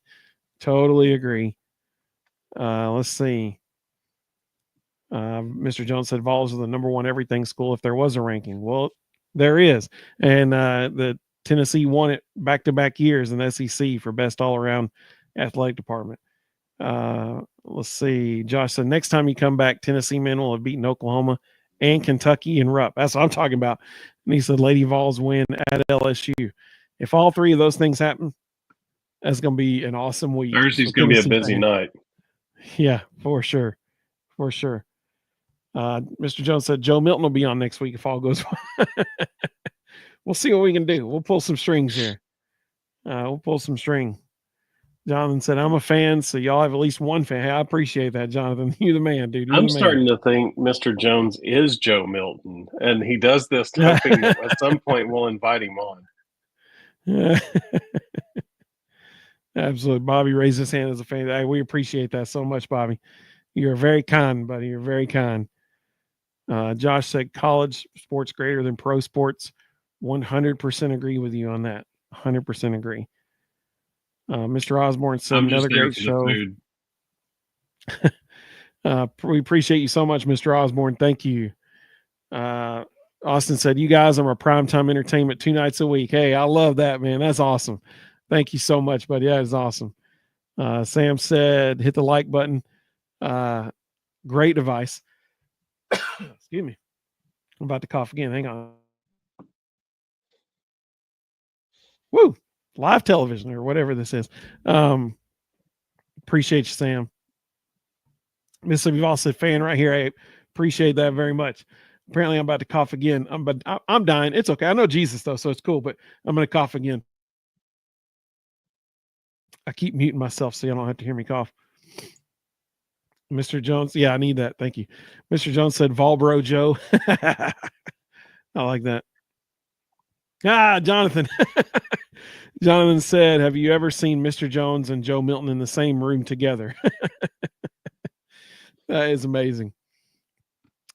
Let's see. Mr. Jones said, "Vols are the number one everything school if there was a ranking." Well, there is. And the Tennessee won it back-to-back years in the SEC for best all-around athletic department. Let's see. Josh said, "Next time you come back, Tennessee men will have beaten Oklahoma and Kentucky in Rupp." That's what I'm talking about. And he said, "Lady Vols win at LSU." If all three of those things happen, that's going to be an awesome week. Thursday's going to be a busy night. Yeah, for sure. Mr. Jones said Joe Milton will be on next week if all goes well. We'll see what we can do. We'll pull some strings here. Jonathan said, "I'm a fan, so y'all have at least one fan." Hey, I appreciate that, Jonathan. You're the man, dude. I'm starting to think Mr. Jones is Joe Milton, and he does this hoping that at some point we'll invite him on. Yeah. Absolutely. Bobby raised his hand as a fan. Hey, we appreciate that so much, Bobby. You're very kind, buddy. You're very kind. Josh said college sports greater than pro sports. 100% agree with you on that. 100% agree. Mr. Osborne said another great show. We appreciate you so much, Mr. Osborne. Thank you. Austin said, "You guys are a primetime entertainment 2 nights a week." Hey, I love that, man. That's awesome. Thank you so much, buddy. That is awesome. Sam said, "Hit the like button." Great device. Excuse me. I'm about to cough again. Hang on. Woo. Live television or whatever this is. Appreciate you, Sam. Mississippi Vols said, "Fan right here." I appreciate that very much. Apparently I'm about to cough again. I'm dying. It's okay. I know Jesus though, so it's cool, but I'm going to cough again. I keep muting myself so you don't have to hear me cough. Mr. Jones. Yeah, I need that. Thank you. Mr. Jones said, "Volbro Joe." I like that. Jonathan. Jonathan said, "Have you ever seen Mr. Jones and Joe Milton in the same room together?" That is amazing.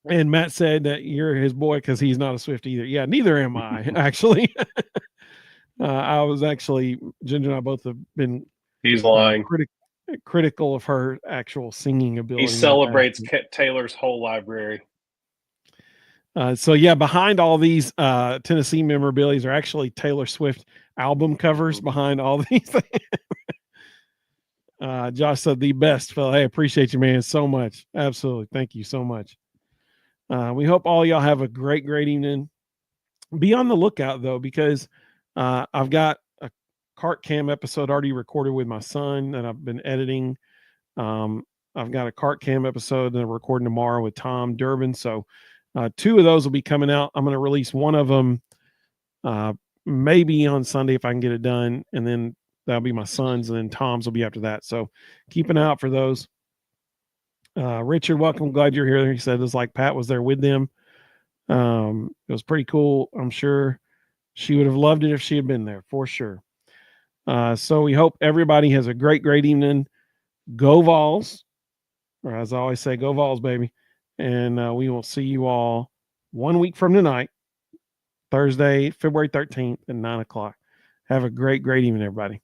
And Matt said that you're his boy because he's not a Swift either. Yeah, neither am I, actually. I was actually, Ginger and I both have been. He's lying. critical of her actual singing ability. He celebrates Taylor's whole library. So yeah, behind all these Tennessee memorabilias are actually Taylor Swift album covers behind all these things. Josh said the best, Phil. Hey, appreciate you, man, so much. Absolutely. Thank you so much. We hope all y'all have a great evening. Be on the lookout though, because I've got a cart cam episode already recorded with my son that I've been editing. I've got a cart cam episode that I'm recording tomorrow with Tom Durbin. So 2 of those will be coming out. I'm going to release one of them maybe on Sunday if I can get it done. And then that'll be my son's, and then Tom's will be after that. So keep an eye out for those. Richard, welcome. Glad you're here. He said it's like Pat was there with them. It was pretty cool. I'm sure she would have loved it if she had been there, for sure. So we hope everybody has a great evening. Go Vols, or as I always say, go Vols, baby. And we will see you all 1 week from tonight, Thursday, February 13th at 9 o'clock. Have a great evening, everybody.